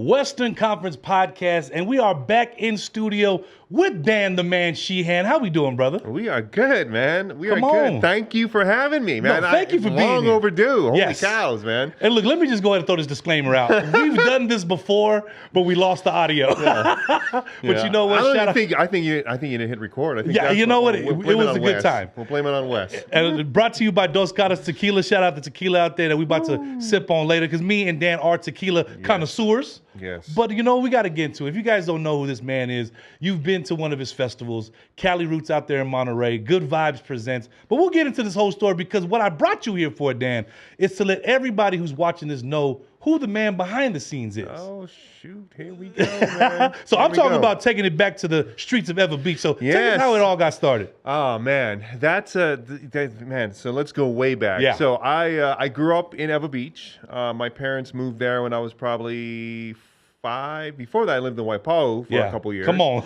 Western Conference podcast, and we are back in studio with Dan the Man Sheehan. How we doing, brother? We are good, man. We Come are good. on. Thank you for having me, man. No, thank you for being long here. overdue. Holy Yes. cows, man. And look, let me just go ahead and throw this disclaimer out. We've done this before, but we lost the audio. But you know what? I think you didn't hit record. I think Yeah, you know what? We'll It blame was on a good Wes. time. We'll blame it on Wes. And brought to you by Dos Caras Tequila. Shout out to tequila out there that we about to sip on later, because me and Dan are tequila connoisseurs. Yes. But you know, we got to get into it. If you guys don't know who this man is, you've been to one of his festivals, CALIROOTS out there in Monterey. Good Vibes presents. But we'll get into this whole story, because what I brought you here for, Dan, is to let everybody who's watching this know who the man behind the scenes is. Oh, shoot. Here we go, man. So Here I'm we talking go. about taking it back to the streets of Ever Beach. So tell Yes. us how it all got started. Oh man, that's man. So let's go way back. Yeah. So I grew up in Ever Beach. My parents moved there when I was probably 5. Before that, I lived in Waipahu for a couple years. Come on.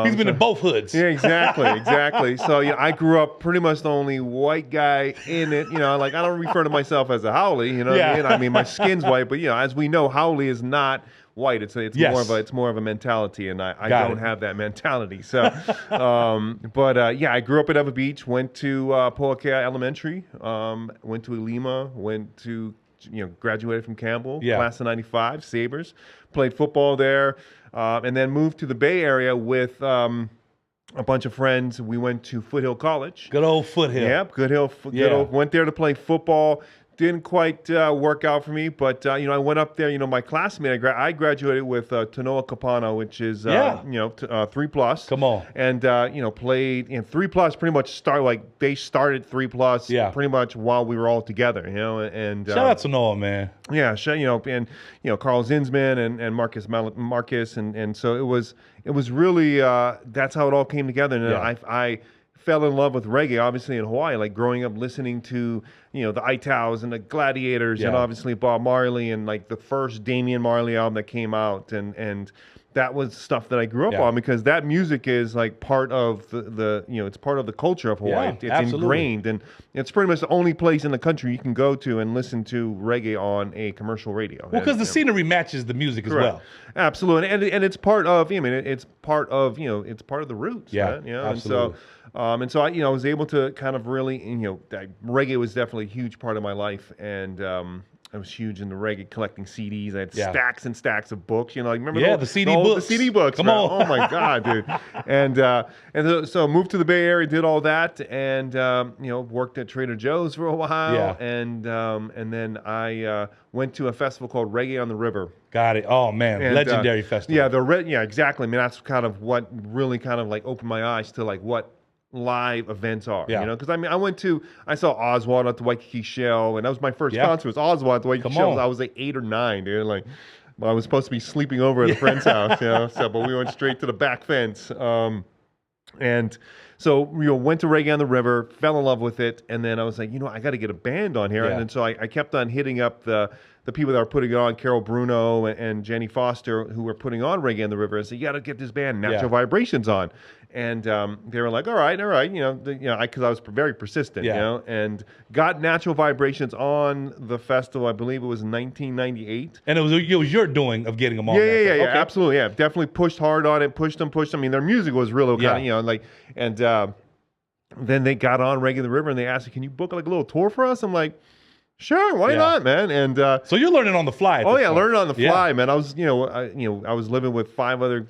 He's been in both hoods. Yeah, exactly. So I grew up pretty much the only white guy in it. You know, like I don't refer to myself as a haole. You know what I mean? I mean my skin's white, but you know, as we know, haole is not white. It's more of a mentality, and I don't have that mentality. So, I grew up at Ever Beach. Went to Poakea Elementary. Went to Ilima. Went to graduated from Campbell, class of '95, Sabres. Played football there, and then moved to the Bay Area with a bunch of friends. We went to Foothill College. Good old Foothill. Yep, good old. Went there to play football. Didn't quite work out for me, but I went up there. My classmate, I graduated with Tanoa Kapana, which is 3+. Come on. And played in 3+. Pretty much they started 3+. Yeah. Pretty much while we were all together. And Shout out to Noah, man. Yeah, and Carl Zinsman and Marcus, and so it was really that's how it all came together. And I fell in love with reggae, obviously in Hawaii, like growing up listening to the Itaus and the Gladiators, and obviously Bob Marley, and like the first Damian Marley album that came out, and that was stuff that I grew up on, because that music is like part of the it's part of the culture of Hawaii. It's ingrained, and it's pretty much the only place in the country you can go to and listen to reggae on a commercial radio. Well, because the scenery matches the music as well. Absolutely, and it's part of. I mean, it's part of it's part of the roots. Yeah, man, absolutely. And so I was able to kind of really reggae was definitely a huge part of my life, and I was huge into reggae, collecting CDs. I had stacks and stacks of books. Remember the CD books. The CD books. Come on. Oh my God, dude. And so moved to the Bay Area, did all that, and worked at Trader Joe's for a while. Yeah. And then I went to a festival called Reggae on the River. Got it. Oh man, and, legendary festival. Yeah, exactly. I mean, that's kind of what really kind of like opened my eyes to like what live events are, because I mean, I saw Oswald at the Waikiki Shell, and that was my first concert. Was Oswald at the Waikiki Shell. I was like 8 or 9, dude. Like, I was supposed to be sleeping over at a friend's house, but we went straight to the back fence. And so went to Reggae on the River, fell in love with it, and then I was like, I got to get a band on here, and then so I kept on hitting up the people that are putting it on, Carol Bruno and Jenny Foster, who were putting on Reggae on the River, and said, you got to get this band, Natural Vibrations, on. And they were like, all right, because I was very persistent, and got Natural Vibrations on the festival. I believe it was 1998. And it was your doing of getting them on. Yeah, absolutely, definitely pushed hard on it, pushed them. I mean, their music was really kind of, and then they got on Reggae on the River, and they asked me, can you book like a little tour for us? I'm like, sure, why not, man? And so you're learning on the fly. Learning on the fly, man. I was, I was living with 5 other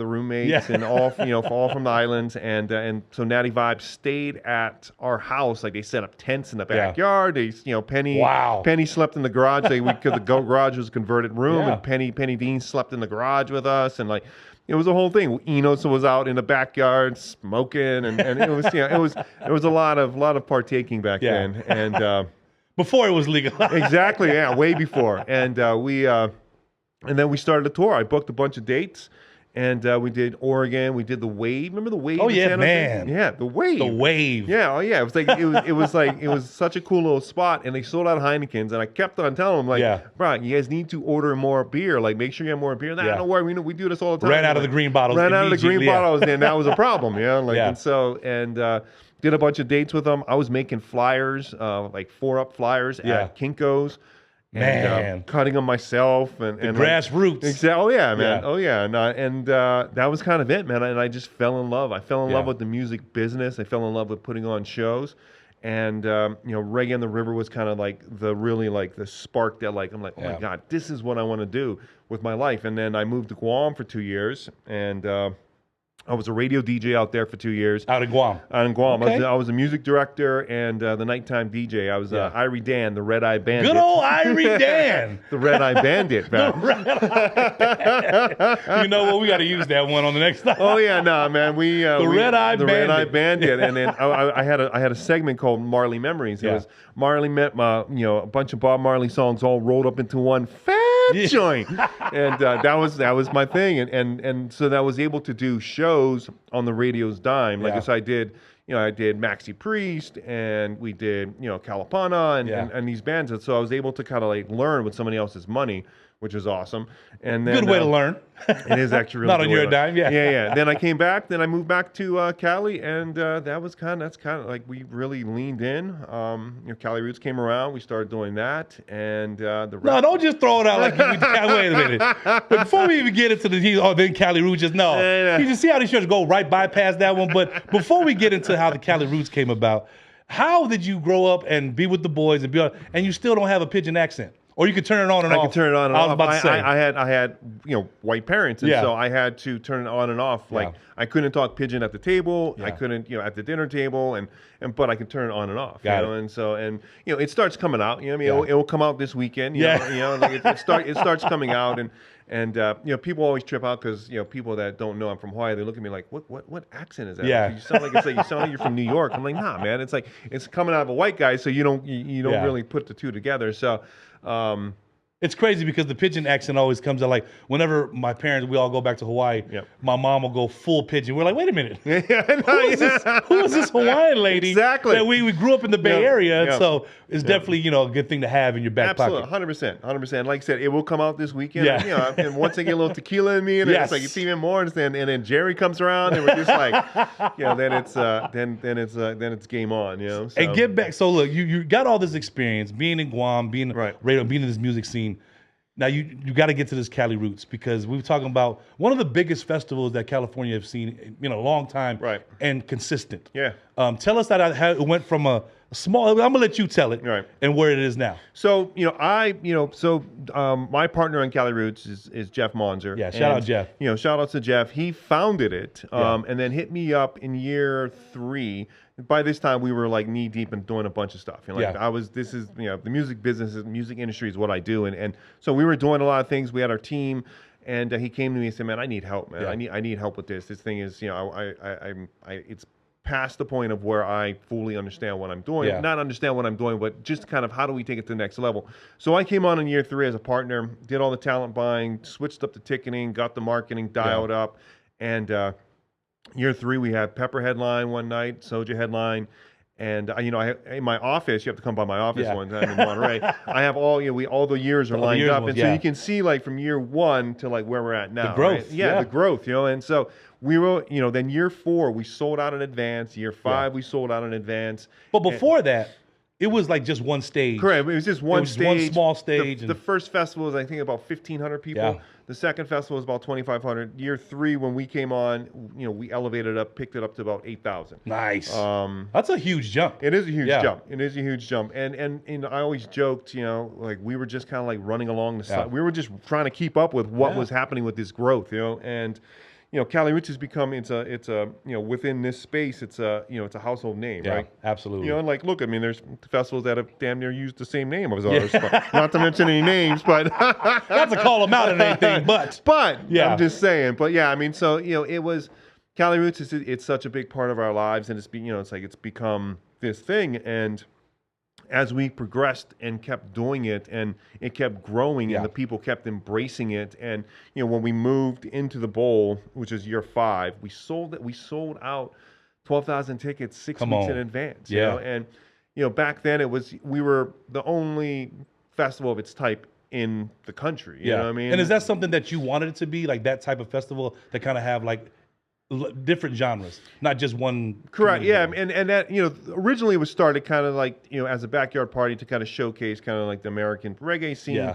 roommates, and all from the islands, and so Natty Vibes stayed at our house. Like, they set up tents in the backyard. They, Penny slept in the garage. Because the garage was a converted room, and Penny Dean slept in the garage with us, and like. It was a whole thing. Enos was out in the backyard smoking, and it was it was a lot of partaking back then, and. Before it was legal. Exactly, way before. And then we started a tour. I booked a bunch of dates, and we did Oregon. We did the Wave. Remember the Wave? Oh yeah, man. Yeah, the Wave. The Wave. Yeah, oh yeah. It was like it was such a cool little spot, and they sold out Heineken's, and I kept on telling them like, bro, you guys need to order more beer. Like, make sure you have more beer. Nah, don't worry, we do this all the time. Ran out of the green bottles. And that was a problem. And so did a bunch of dates with them. I was making flyers, like 4-up flyers at Kinko's. Man, cutting them myself and grassroots. Exactly. Oh yeah, man. Yeah. Oh yeah. And that was kind of it, man. And I just fell in love. I fell in love with the music business. I fell in love with putting on shows. And Reggae on the River was kind of like the spark that I'm like, oh my God, this is what I want to do with my life. And then I moved to Guam for 2 years, and I was a radio DJ out there for 2 years. Out in Guam. Out in Guam. Okay. I was a music director and the nighttime DJ. I was Irie Dan, the Red Eye Bandit. Good old Irie Dan. The Red Eye Bandit, man. The Red Eye Bandit. You know what? We got to use that one on the next time. Oh yeah, no, man. The Red Eye Bandit. Red Eye Bandit. And then I had a segment called Marley Memories. It was Marley met a bunch of Bob Marley songs all rolled up into one joint. And that was my thing. And so that I was able to do shows on the radio's dime. Like I did Maxi Priest, and we did, Calipana and these bands. And so I was able to kind of learn with somebody else's money, which was awesome. And then, good way to learn. It is actually really not on your dime, yeah. Then I came back. Then I moved back to Cali, and that's kind of like we really leaned in. Cali Roots came around. We started doing that, and the rest. No, don't just throw it out like you. Wait a minute. But before we even get into then Cali Roots, just no. You just see how these shows go right bypass that one. But before we get into how the Cali Roots came about, how did you grow up and be with the boys and you still don't have a pidgin accent? Or you could turn it on and off. I could turn it on and off. I was about to say. I had white parents, and so I had to turn it on and off. I couldn't talk pidgin at the table. I couldn't, at the dinner table, but I could turn it on and off. Got it. And so it starts coming out. It will come out this weekend. It starts coming out, and people always trip out because people that don't know I'm from Hawaii, they look at me like, what accent is that? Yeah. You sound like you're from New York. I'm like, nah, man. It's coming out of a white guy, so you don't really put the two together. So. It's crazy because the pidgin accent always comes out whenever my parents, we all go back to Hawaii, my mom will go full pidgin. We're like, wait a minute. Who is this Hawaiian lady? Exactly. That we grew up in the Bay Area, so it's definitely, a good thing to have in your back pocket. Absolutely, 100%. Like I said, it will come out this weekend. Yeah. And once I get a little tequila in me, and it's even more, and then Jerry comes around, and we're just then it's game on, So. And get back. So look, you got all this experience being in Guam, being radio, being in this music scene. Now you got to get to this Cali Roots because we were talking about one of the biggest festivals that California have seen in a long time, and consistent. Yeah. Tell us how it went from a small. I'm gonna let you tell it, and where it is now. So my partner on Cali Roots is Jeff Monzer. Yeah, shout out Jeff. Shout out to Jeff. He founded it, and then hit me up in year 3. By this time, we were knee deep in doing a bunch of stuff. The music business, the music industry is what I do, and so we were doing a lot of things. We had our team, and he came to me and said, "Man, I need help, man. I need help with this. This thing is, it's past the point of where I fully understand what I'm doing. Yeah. Not understand what I'm doing, but just kind of how do we take it to the next level." So I came on in year 3 as a partner, did all the talent buying, switched up the ticketing, got the marketing dialed up, and year 3, we had Pepper headline one night, Soja headline, and in my office, you have to come by my office one time in Monterey. I have all the years are lined up, and so you can see from year 1 to where we're at now. The growth, the growth, and so we were, then year 4 we sold out in advance. Year 5 we sold out in advance. But before that, it was just one stage. Correct. It was just one stage. One small stage. The first festival was, I think, about 1,500 people. Yeah. The second festival was about 2,500. Year 3, when we came on, we elevated up, picked it up to about 8,000. Nice. That's a huge jump. It is a huge jump. It is a huge jump. And I always joked, we were just kind of running along the side. We were just trying to keep up with what was happening with this growth, and. Cali Roots has become it's a within this space it's a household name, right? Absolutely. Look, there's festivals that have damn near used the same name as ours. Not to mention any names, but not to call them out or anything, but I'm just saying. But it was Cali Roots it's such a big part of our lives, and it's become this thing, and as we progressed and kept doing it, and it kept growing, and the people kept embracing it, and when we moved into the bowl, which is year 5, we sold out 12,000 tickets 6 weeks in advance. And back then we were the only festival of its type in the country. You know what I mean? And is that something that you wanted it to be, that type of festival that kind of have different genres, not just one. Correct. Yeah, and that originally it was started kind of like as a backyard party to kind of showcase kind of like the American reggae scene. Yeah.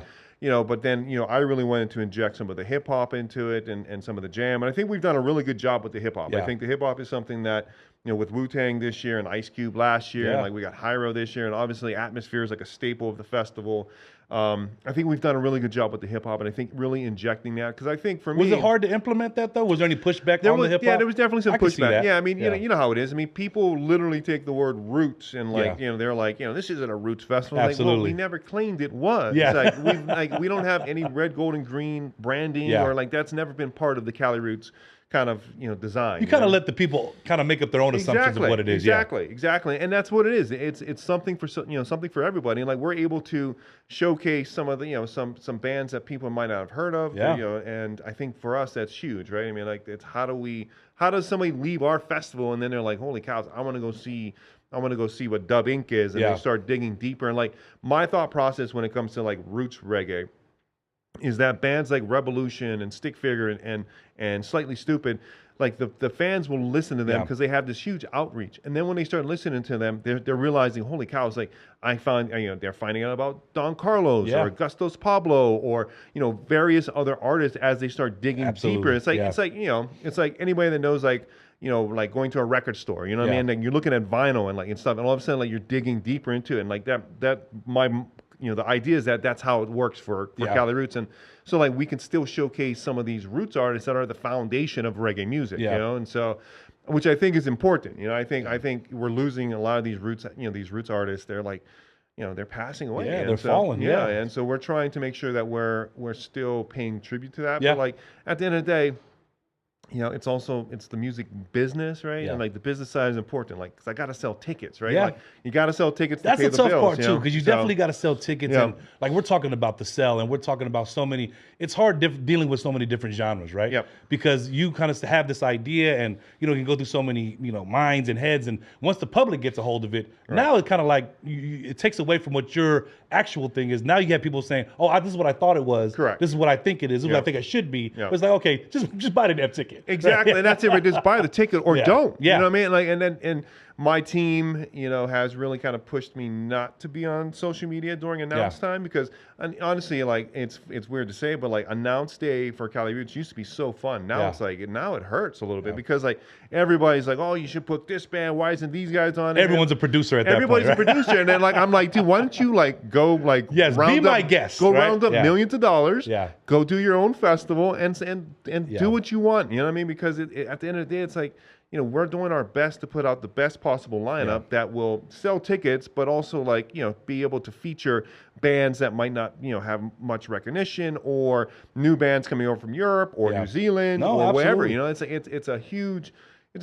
But then I really wanted to inject some of the hip hop into it and some of the jam, and I think we've done a really good job with the hip hop. Yeah. I think the hip hop is something that with Wu-Tang this year and Ice Cube last year, and like we got Hyro this year, and obviously Atmosphere is like a staple of the festival. I think we've done a really good job with the hip hop, and I think really injecting that, because I think for me, was it hard to implement that though? Was there any pushback on the hip hop? Yeah, there was definitely some pushback. Yeah, I mean, yeah. You know how it is. I mean, people literally take the word roots and like they're like this isn't a roots festival. Absolutely. Like, well, we never claimed it was. Yeah. It's like we don't have any red, gold, and green branding or like that's never been part of the Cali Roots kind of design. You kind of let the people kind of make up their own assumptions of what it is. Exactly, and that's what it is. It's something for something for everybody. And like we're able to showcase some of the some bands that people might not have heard of. Yeah. And I think for us that's huge, right? I mean, like it's how does somebody leave our festival and then they're like, holy cows, I want to go see what Dub Inc. is, and they start digging deeper. And like my thought process when it comes to like roots reggae is that bands like Revolution and Stick Figure and Slightly Stupid, like the fans will listen to them because they have this huge outreach. And then when they start listening to them, they're realizing, holy cow, it's like I found they're finding out about Don Carlos or Gustos Pablo or various other artists as they start digging deeper. It's like it's like anybody that knows like like going to a record store, what I mean? Like you're looking at vinyl and stuff, and all of a sudden like you're digging deeper into it, and like the idea is that that's how it works for Cali Roots. And so like we can still showcase some of these roots artists that are the foundation of reggae music, and so which I think is important. I think we're losing a lot of these roots artists. They're like they're passing away. Yeah, they're falling. Yeah. And so we're trying to make sure that we're still paying tribute to that. But like at the end of the day, it's the music business, right? And like the business side is important, like because I got to sell tickets, right? Like you got to sell tickets. That's to pay the the tough bills, part too, because you definitely got to sell tickets, and like we're talking about the sell, and we're talking about so many. It's hard dealing with so many different genres, right? Yep. Because you kind of have this idea, and you can go through so many minds and heads, and once the public gets a hold of it, now it's kind of like it takes away from what your actual thing is. Now you have people saying, "Oh, this is what I thought it was. Correct. This is what I think it is. This is what I think it should be." But it's like, okay, just buy the damn ticket. Exactly, and that's it. Right? Just buy the ticket or don't. Yeah. You know what I mean? Like, and my team, has really kind of pushed me not to be on social media during announce time because, honestly, like it's weird to say, but like announce day for Cali Roots used to be so fun. Now it's like now it hurts a little bit because like everybody's like, oh, you should put this band. Why isn't these guys on? Everyone's a producer at that point. Everybody's a producer, and then like I'm like, dude, why don't you like go like be my guest, round up millions of dollars, go do your own festival and do what you want. You know what I mean? Because at the end of the day, it's like. We're doing our best to put out the best possible lineup that will sell tickets, but also like, be able to feature bands that might not, have much recognition or new bands coming over from Europe or New Zealand or wherever. It's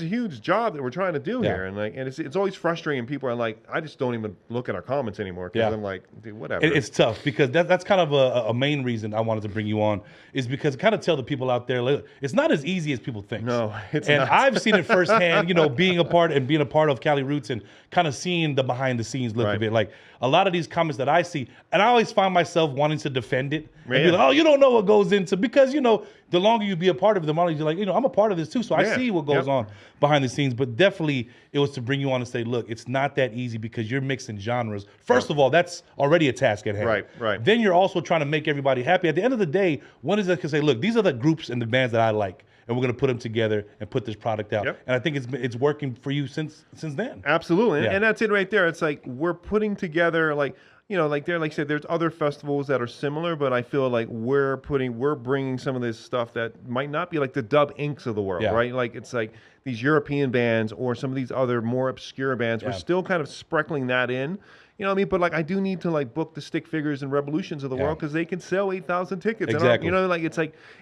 a huge job that we're trying to do here, and it's always frustrating. People are like, I just don't even look at our comments anymore because I'm like, dude, whatever. It's tough because that's kind of a main reason I wanted to bring you on is because kind of tell the people out there it's not as easy as people think. No, it's not. And I've seen it firsthand. Being a part of Cali Roots and kind of seeing the behind the scenes look of it. Like a lot of these comments that I see, and I always find myself wanting to defend it and be like, oh, you don't know what goes into because the longer you be a part of it, the more you're like, I'm a part of this too, so I see what goes on behind the scenes. But definitely, it was to bring you on and say, look, it's not that easy because you're mixing genres. First of all, that's already a task at hand. Right. Then you're also trying to make everybody happy. At the end of the day, one is that can say, look, these are the groups and the bands that I like, and we're going to put them together and put this product out. And I think it's working for you since then. Absolutely, and that's it right there. It's like we're putting together like. Like I said, there's other festivals that are similar, but I feel like we're bringing some of this stuff that might not be like the Dub Incs of the world, right? Like it's like these European bands or some of these other more obscure bands. We're still kind of sprinkling that in, you know what I mean? But like I do need to like book the Stick Figures and Revolutions of the world because they can sell 8,000 tickets. Exactly.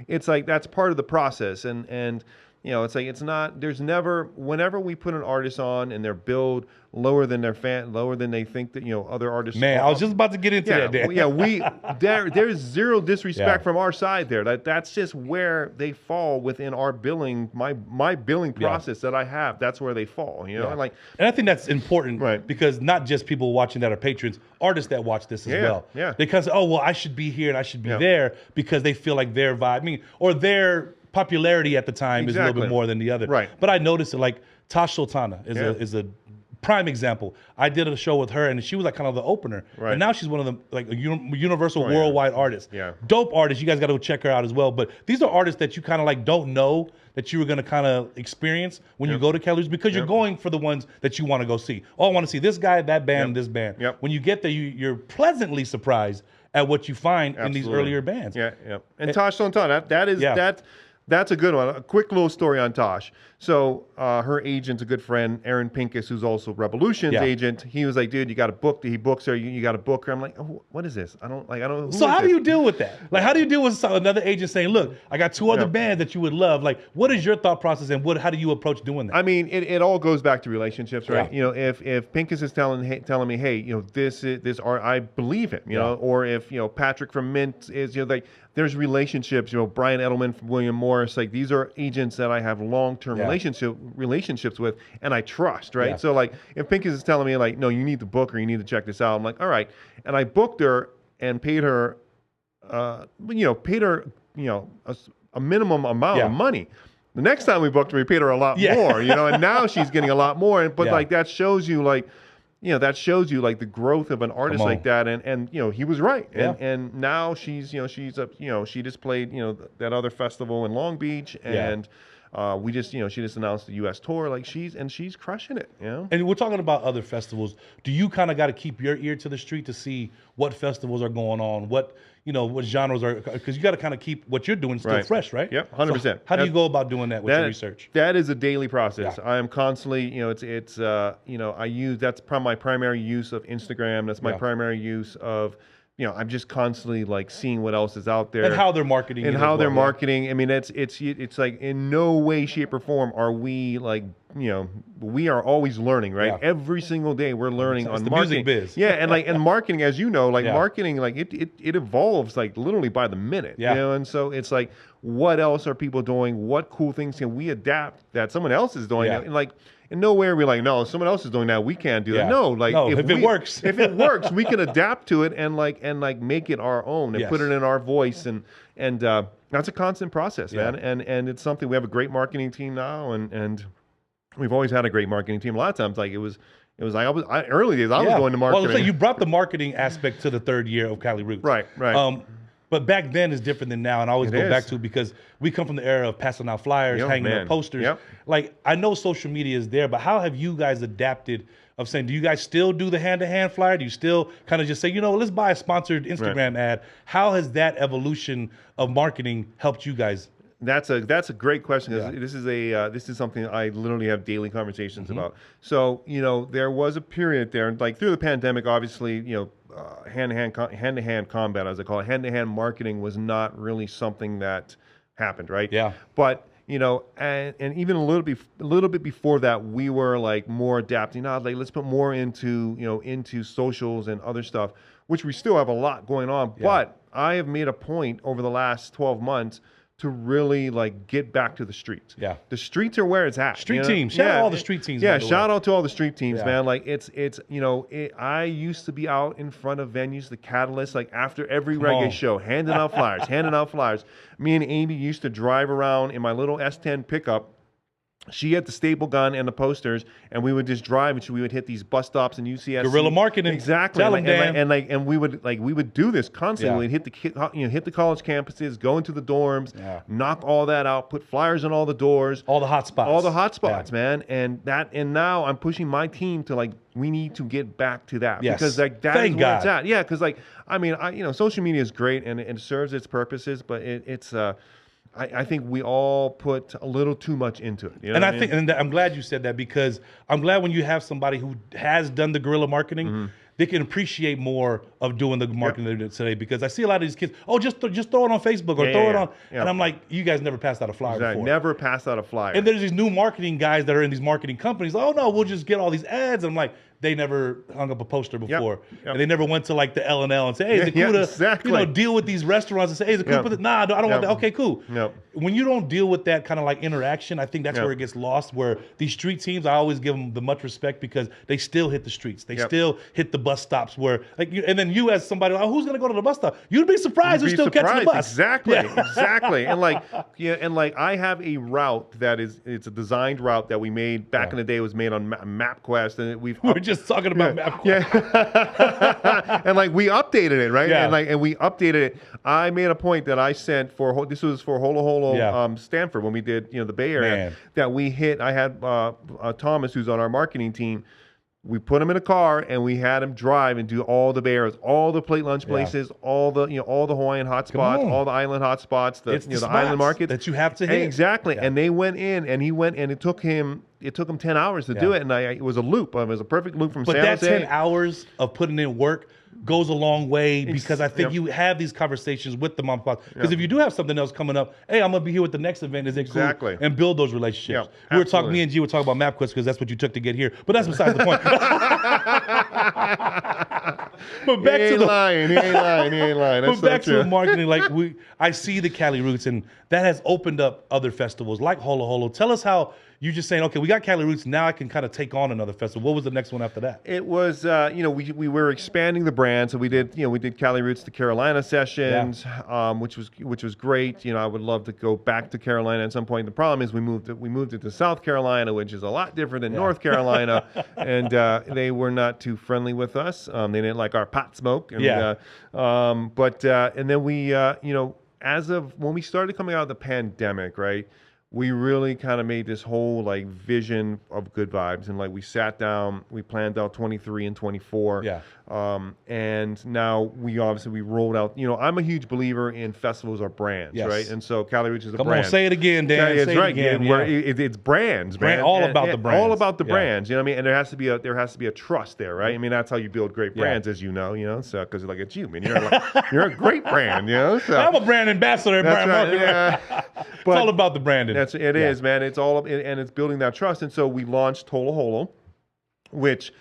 It's like that's part of the process, and. It's like it's not. There's never. Whenever we put an artist on and they're billed lower than they think that other artists. Man, I was just about to get into that. Dan. There's zero disrespect from our side there. That's just where they fall within our billing. My billing process that I have. That's where they fall. And I think that's important, because not just people watching that are patrons, artists that watch this as well. Yeah. They kind of say, oh well, I should be here and I should be there because they feel like their vibe, or their popularity at the time is a little bit more than the other. Right. But I noticed it, like Tosh Sultana is a prime example. I did a show with her, and she was like kind of the opener. Right. And now she's one of the like a universal worldwide artist. Yeah. Dope artist. You guys got to go check her out as well. But these are artists that you kind of like don't know that you were going to kind of experience when you go to CALIROOTS, because you're going for the ones that you want to go see. Oh, I want to see this guy, that band, this band. When you get there, you're pleasantly surprised at what you find in these earlier bands. And Tosh Sultana, that's a good one. A quick little story on Tosh. So her agent's a good friend, Aaron Pincus, who's also Revolution's agent. He was like, dude, you got to book. He books her. You got to book her. I'm like, oh, what is this? I don't know. So how do you deal with that? Like, how do you deal with another agent saying, look, I got 2 other bands that you would love. Like, what is your thought process, and how do you approach doing that? I mean, it all goes back to relationships, right? You know, if Pincus is telling me, hey, you know, this art, I believe him, you know, or if, you know, Patrick from Mint is, you know, like, there's relationships, you know, Brian Edelman from William Morris, like, these are agents that I have long-term relationships with, and I trust, right? So, like, if Pincus is telling me, like, no, you need to book her, you need to check this out, I'm like, all right. And I booked her and paid her, a minimum amount of money. The next time we booked her, we paid her a lot more, you know, and now she's getting a lot more. But like, that shows you, like, you know, that shows you like the growth of an artist like that, and you know, he was right, and now she's, you know, she just played, you know, that other festival in Long Beach, and we just, you know, she just announced the U.S. tour, like she's crushing it, you know. And we're talking about other festivals. Do you kind of got to keep your ear to the street to see what festivals are going on, what, you know, what genres are, because you got to kind of keep what you're doing still fresh, right? Yep, 100%. So how do you go about doing that with your research? That is a daily process. I am constantly, you know, it's you know, that's probably my primary use of Instagram. That's my primary use of, you know, I'm just constantly like seeing what else is out there and how they're marketing and how they're marketing. I mean, it's like in no way, shape, or form are we like, you know, we are always learning, right? Every single day we're learning on the marketing. Music biz. and marketing, as you know, like marketing, like it evolves like literally by the minute. You know, and so it's like, what else are people doing? What cool things can we adapt that someone else is doing? And like, in no way are we like, no, someone else is doing that, we can't do that. No, like if it works, if it works, we can adapt to it and make it our own and put it in our voice, and that's a constant process, man. And it's something, we have a great marketing team now, and we've always had a great marketing team. A lot of times, like it was like early days I was going to marketing. Well, so you brought the marketing aspect to the 3rd year of CALIROOTS, right. But back then is different than now, and I always go back to it because we come from the era of passing out flyers, hanging up posters. Like, I know social media is there, but how have you guys adapted of saying, do you guys still do the hand-to-hand flyer? Do you still kind of just say, you know, let's buy a sponsored Instagram ad? How has that evolution of marketing helped you guys? That's a great question, because this is something I literally have daily conversations about. So, you know, there was a period there, like through the pandemic, obviously, you know, hand-to-hand combat, as I call it, hand-to-hand marketing was not really something that happened, right? But, you know, and even a little bit before that, we were like more adapting. Like, let's put more into, you know, into socials and other stuff, which we still have a lot going on. But I have made a point over the last 12 months to really like get back to the streets. The streets are where it's at. Street teams. Shout out all the street teams. Shout out to all the street teams, man. Like it's you know, I used to be out in front of venues, the Catalyst, like after every reggae show, handing out flyers. Me and Amy used to drive around in my little S10 pickup. She had the staple gun and the posters, and we would just drive, and we would hit these bus stops in UCSC. Guerrilla marketing, exactly. And we would do this constantly. We'd hit the college campuses, go into the dorms, knock all that out, put flyers on all the doors, all the hot spots, man. And now I'm pushing my team to like, we need to get back to that because like that is where it's at. Yeah, because like you know, social media is great and it serves its purposes, but it's I think we all put a little too much into it. You know and I'm glad you said that, because I'm glad when you have somebody who has done the guerrilla marketing, they can appreciate more of doing the marketing they did today. Because I see a lot of these kids, just throw it on Facebook or throw it on, and I'm like, you guys never passed out a flyer before. Never passed out a flyer. And there's these new marketing guys that are in these marketing companies. Oh no, we'll just get all these ads. I'm like, they never hung up a poster before, Yep. and they never went to like the L&L and say, "Hey, is it cool to exactly. deal with these restaurants and say, hey, is it cool?" Nah, I don't want that. Okay, cool. When you don't deal with that kind of like interaction, I think that's where it gets lost. Where these street teams, I always give them the much respect because they still hit the streets, they still hit the bus stops. Where like, and then you as somebody, oh, who's gonna go to the bus stop? You'd be surprised who's still catching the bus. Exactly, exactly. And like, I have a route that it's a designed route that we made back in the day. It was made on MapQuest, and we were just talking about MapQuest. Yeah. And like we updated it, right? And we updated it. I made a point that I sent this was for Holo Holo Stanford when we did the Bay Area that we hit. I had Thomas, who's on our marketing team. We put him in a car and we had him drive and do all the Bay Areas, all the plate lunch places, all the Hawaiian hotspots, all the island hotspots, the island markets that you have to hit. Exactly. And they went in and he went and it took him 10 hours to do it, and it was a loop. It was a perfect loop from San Jose. But that 10 hours of putting in work goes a long way because I think you have these conversations with the mom and pop. Because if you do have something else coming up, hey, I'm gonna be here with the next event. Is it cool? And build those relationships. We were talking, me and G were talking about MapQuest because that's what you took to get here. But that's besides the point. But back to the lying. He ain't lying. That's but back to the marketing, like I see the Cali Roots, and that has opened up other festivals like Holo Holo. Tell us how you just saying, okay, we got Cali Roots, now I can kind of take on another festival. What was the next one after that? It was, we were expanding the brand, so we did Cali Roots to Carolina sessions, which was great. I would love to go back to Carolina at some point. The problem is we moved it to South Carolina, which is a lot different than North Carolina, and they were not too friendly with us. They didn't like our pot smoke, and and then we, as of when we started coming out of the pandemic, right? We really kind of made this whole like vision of good vibes, and like we sat down, we planned out 23 and 24. And now we rolled out. I'm a huge believer in festivals are brands, right? And so Cali Roots is a brand. Come on, say it again, Dan. It's right, again. It's brands, man. All about the brands. All about the brands. You know what I mean? And there has to be a trust there, right? I mean, that's how you build great brands, as you know. So because like it's you, I mean, you're a great brand, So I'm a brand ambassador, brand marketer. It's all about the branding. It is, man. It's all and it's building that trust. And so we launched Holo Holo, which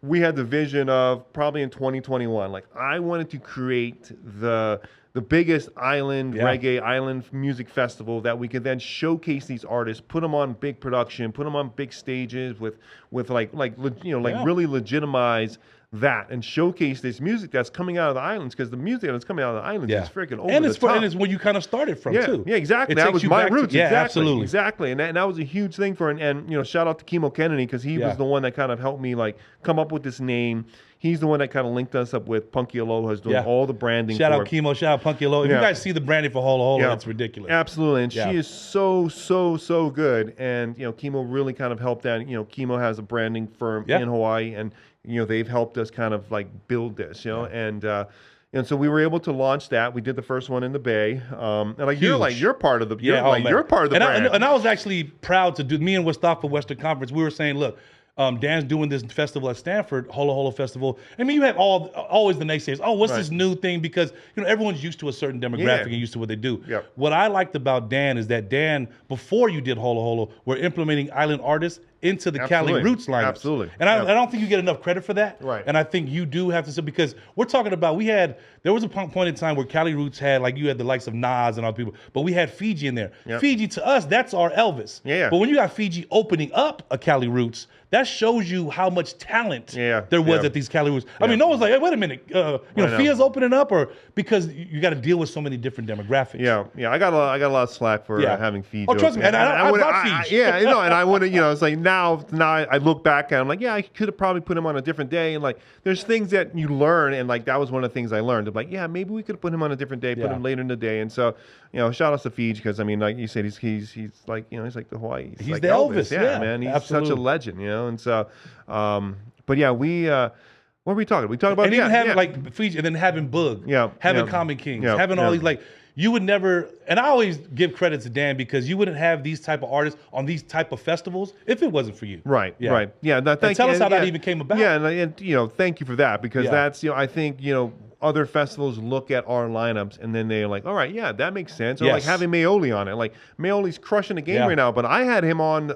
we had the vision of probably in 2021. Like I wanted to create the biggest island reggae island music festival that we could then showcase these artists, put them on big production, put them on big stages with really legitimize that and showcase this music that's coming out of the islands, because the music that's coming out of the islands is freaking over the top. And it's where you kind of started from too. Yeah, exactly. That was my roots. Absolutely. Exactly. And that was a huge thing and shout out to Kimo Kennedy, because he was the one that kind of helped me like come up with this name. He's the one that kind of linked us up with Punky Aloha's doing all the branding. Shout out Kimo, shout out Punky Aloha. If you guys see the branding for Holo Holo, it's ridiculous. Absolutely. And she is so good. And Kimo really kind of helped that. Kimo has a branding firm in Hawaii, and they've helped us kind of like build this, and so we were able to launch that. We did the first one in the Bay, and you're part of the you're part of the brand. And I was actually proud to do. Me and Westopha Western Conference, we were saying, look, Dan's doing this festival at Stanford, Holo Holo Festival. I mean, you have always the naysayers. Oh, what's this new thing? Because everyone's used to a certain demographic and used to what they do. What I liked about Dan is that Dan, before you did Holo Holo, were implementing island artists into the Cali Roots lineup. Absolutely. And I don't think you get enough credit for that. Right. And I think you do have to say, because we're talking about, there was a point in time where Cali Roots had, like, you had the likes of Nas and other people, but we had Fiji in there. Fiji, to us, that's our Elvis. But when you got Fiji opening up a Cali Roots, that shows you how much talent there was at these Cali Roots. I mean, no one's like, hey, wait a minute, Fia's opening up, or because you got to deal with so many different demographics. I got a lot of slack for having Fiji. Oh, trust me, and I brought Fiji. And I would have, it's like now I look back and I'm like, I could have probably put him on a different day, and like there's things that you learn, and like that was one of the things I learned. I'm like, maybe we could have put him on a different day, put him later in the day, and so shout out to Fiji, because I mean, like you said, he's like he's like the Hawaii, he's like the Elvis, man, he's such a legend, and so, but we. What were we talking? We talked about even having like Fiji, and then having Boog, having Common Kings, having all these like. You would never, and I always give credit to Dan, because you wouldn't have these type of artists on these type of festivals if it wasn't for you. Right. No, tell us how that even came about. And thank you for that, because that's I think other festivals look at our lineups and then they're like, all right, yeah, that makes sense. Or like having Mayoli on it. Like Mayoli's crushing the game right now, but I had them on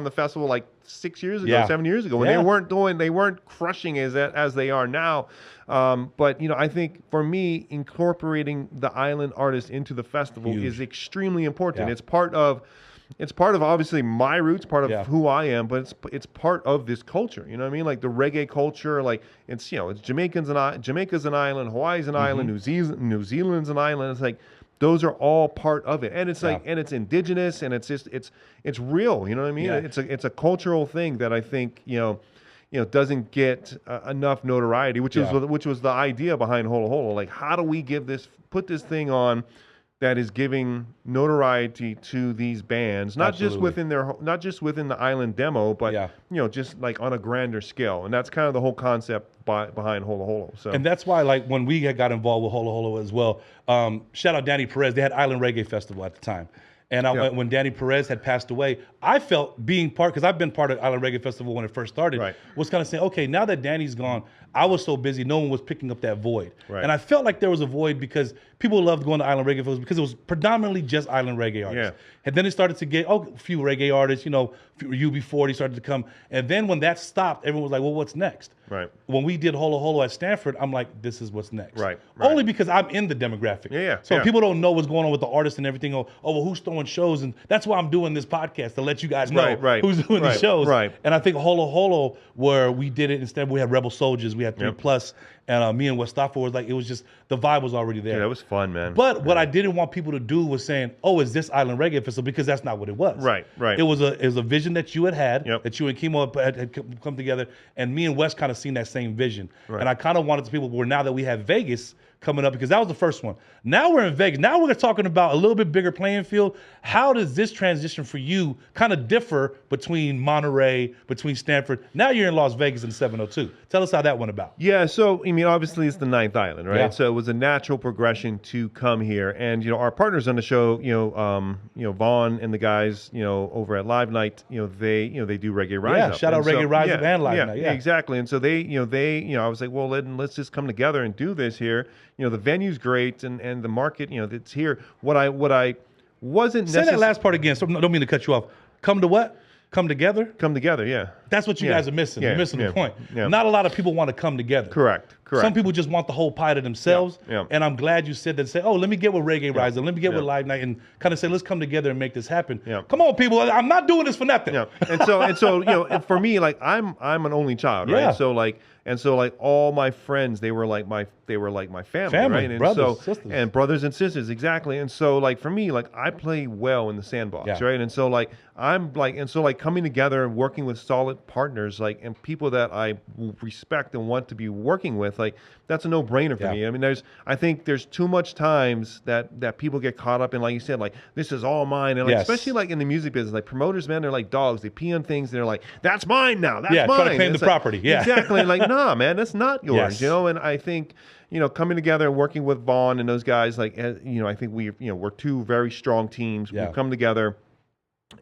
the festival like 6 years ago, 7 years ago, when they weren't crushing as they are now. But I think for me, incorporating the island artists into the festival is extremely important. It's part of obviously my roots, part of who I am, but it's part of this culture. You know what I mean? Like the reggae culture, like it's Jamaica's an island, Hawaii's an island, New Zealand's an island. It's like those are all part of it, and it's like and it's indigenous, and it's just it's real. You know what I mean? It's a cultural thing that I think doesn't get enough notoriety, which was the idea behind Holo Holo. Like, how do we put this thing on that is giving notoriety to these bands, not just within the island demo, but just like on a grander scale. And that's kind of the whole concept behind Holo Holo. So, and that's why, like, when we got involved with Holo Holo as well, shout out Danny Perez. They had Island Reggae Festival at the time. And when Danny Perez had passed away, I felt being part, because I've been part of Island Reggae Festival when it first started, was kind of saying, okay, now that Danny's gone, I was so busy, no one was picking up that void. And I felt like there was a void because people loved going to Island Reggae Festivals because it was predominantly just Island Reggae artists. And then it started to get a few reggae artists, UB40 started to come. And then when that stopped, everyone was like, well, what's next? When we did Holo Holo at Stanford, I'm like, this is what's next. Only because I'm in the demographic. So people don't know what's going on with the artists and everything. Oh, well, who's throwing shows? And that's why I'm doing this podcast, to let you guys know who's doing the shows. And I think Holo Holo, where we did it, instead we had Rebel Soldiers, we had 3 Plus, and me and Westafa was like, it was just, the vibe was already there. Yeah, that was fun, man. But what I didn't want people to do was saying, oh, is this Island Reggae Festival? Because that's not what it was. It was a vision that you had, that you and Kimo had come together, and me and Wes kind of seen that same vision. And I kind of wanted to people, where now that we have Vegas coming up, because that was the first one. Now we're in Vegas. Now we're talking about a little bit bigger playing field. How does this transition for you kind of differ between Monterey, between Stanford? Now you're in Las Vegas in 702. Tell us how that went about. Yeah, so I mean, obviously it's the 9th island, right? So it was a natural progression to come here, and our partners on the show, Vaughn and the guys, over at Live Night, they do Reggae Rise Up. Shout out Reggae Rise Up and Live Night. Yeah, exactly. And so they, I was like, well, let's just come together and do this here. The venue's great, and the market, it's here. What I wasn't say that last part again. So I don't mean to cut you off. Come to what? Come together? Come together, yeah. That's what you guys are missing. You're missing the point. Not a lot of people want to come together. Correct. Some people just want the whole pie to themselves. And I'm glad you said that. Say, oh, let me get with Reggae Rise Up, let me get with Live Night, and kind of say, let's come together and make this happen. Come on, people. I'm not doing this for nothing. And so for me, like I'm an only child, right? So all my friends, they were like my family, right? And brothers, sisters. And brothers and sisters, exactly. And so like for me, like I play well in the sandbox, right? And so like coming together and working with solid partners, like, and people that I respect and want to be working with, like, that's a no-brainer for me. I mean, I think there's too much times that people get caught up in, like you said, like, this is all mine. And like, especially like in the music business, like promoters, man, they're like dogs. They pee on things. They're like, that's mine now. That's mine. Try to claim the property. Exactly. And like, nah, man, that's not yours, And I think, coming together and working with Vaughn and those guys, like, I think we're 2 very strong teams. We've come together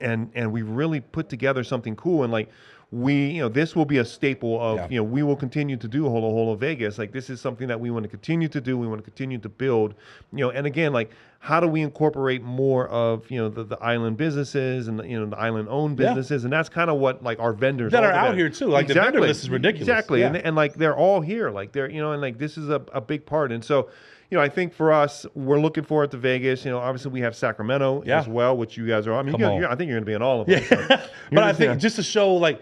and we really put together something cool. And like, this will be a staple of, we will continue to do Holo Holo Vegas. Like, this is something that we want to continue to do. We want to continue to build, and again, like, how do we incorporate more of, the island businesses and, the island owned businesses? And that's kind of what, like, our vendors that are out here too. Like, the vendor list is ridiculous. Exactly. And like, they're all here, like they're, and like, this is a big part. And so, I think for us, we're looking forward to Vegas. Obviously we have Sacramento as well, which you guys are. I mean, I think you're going to be in all of them. So. But I think just to show, like,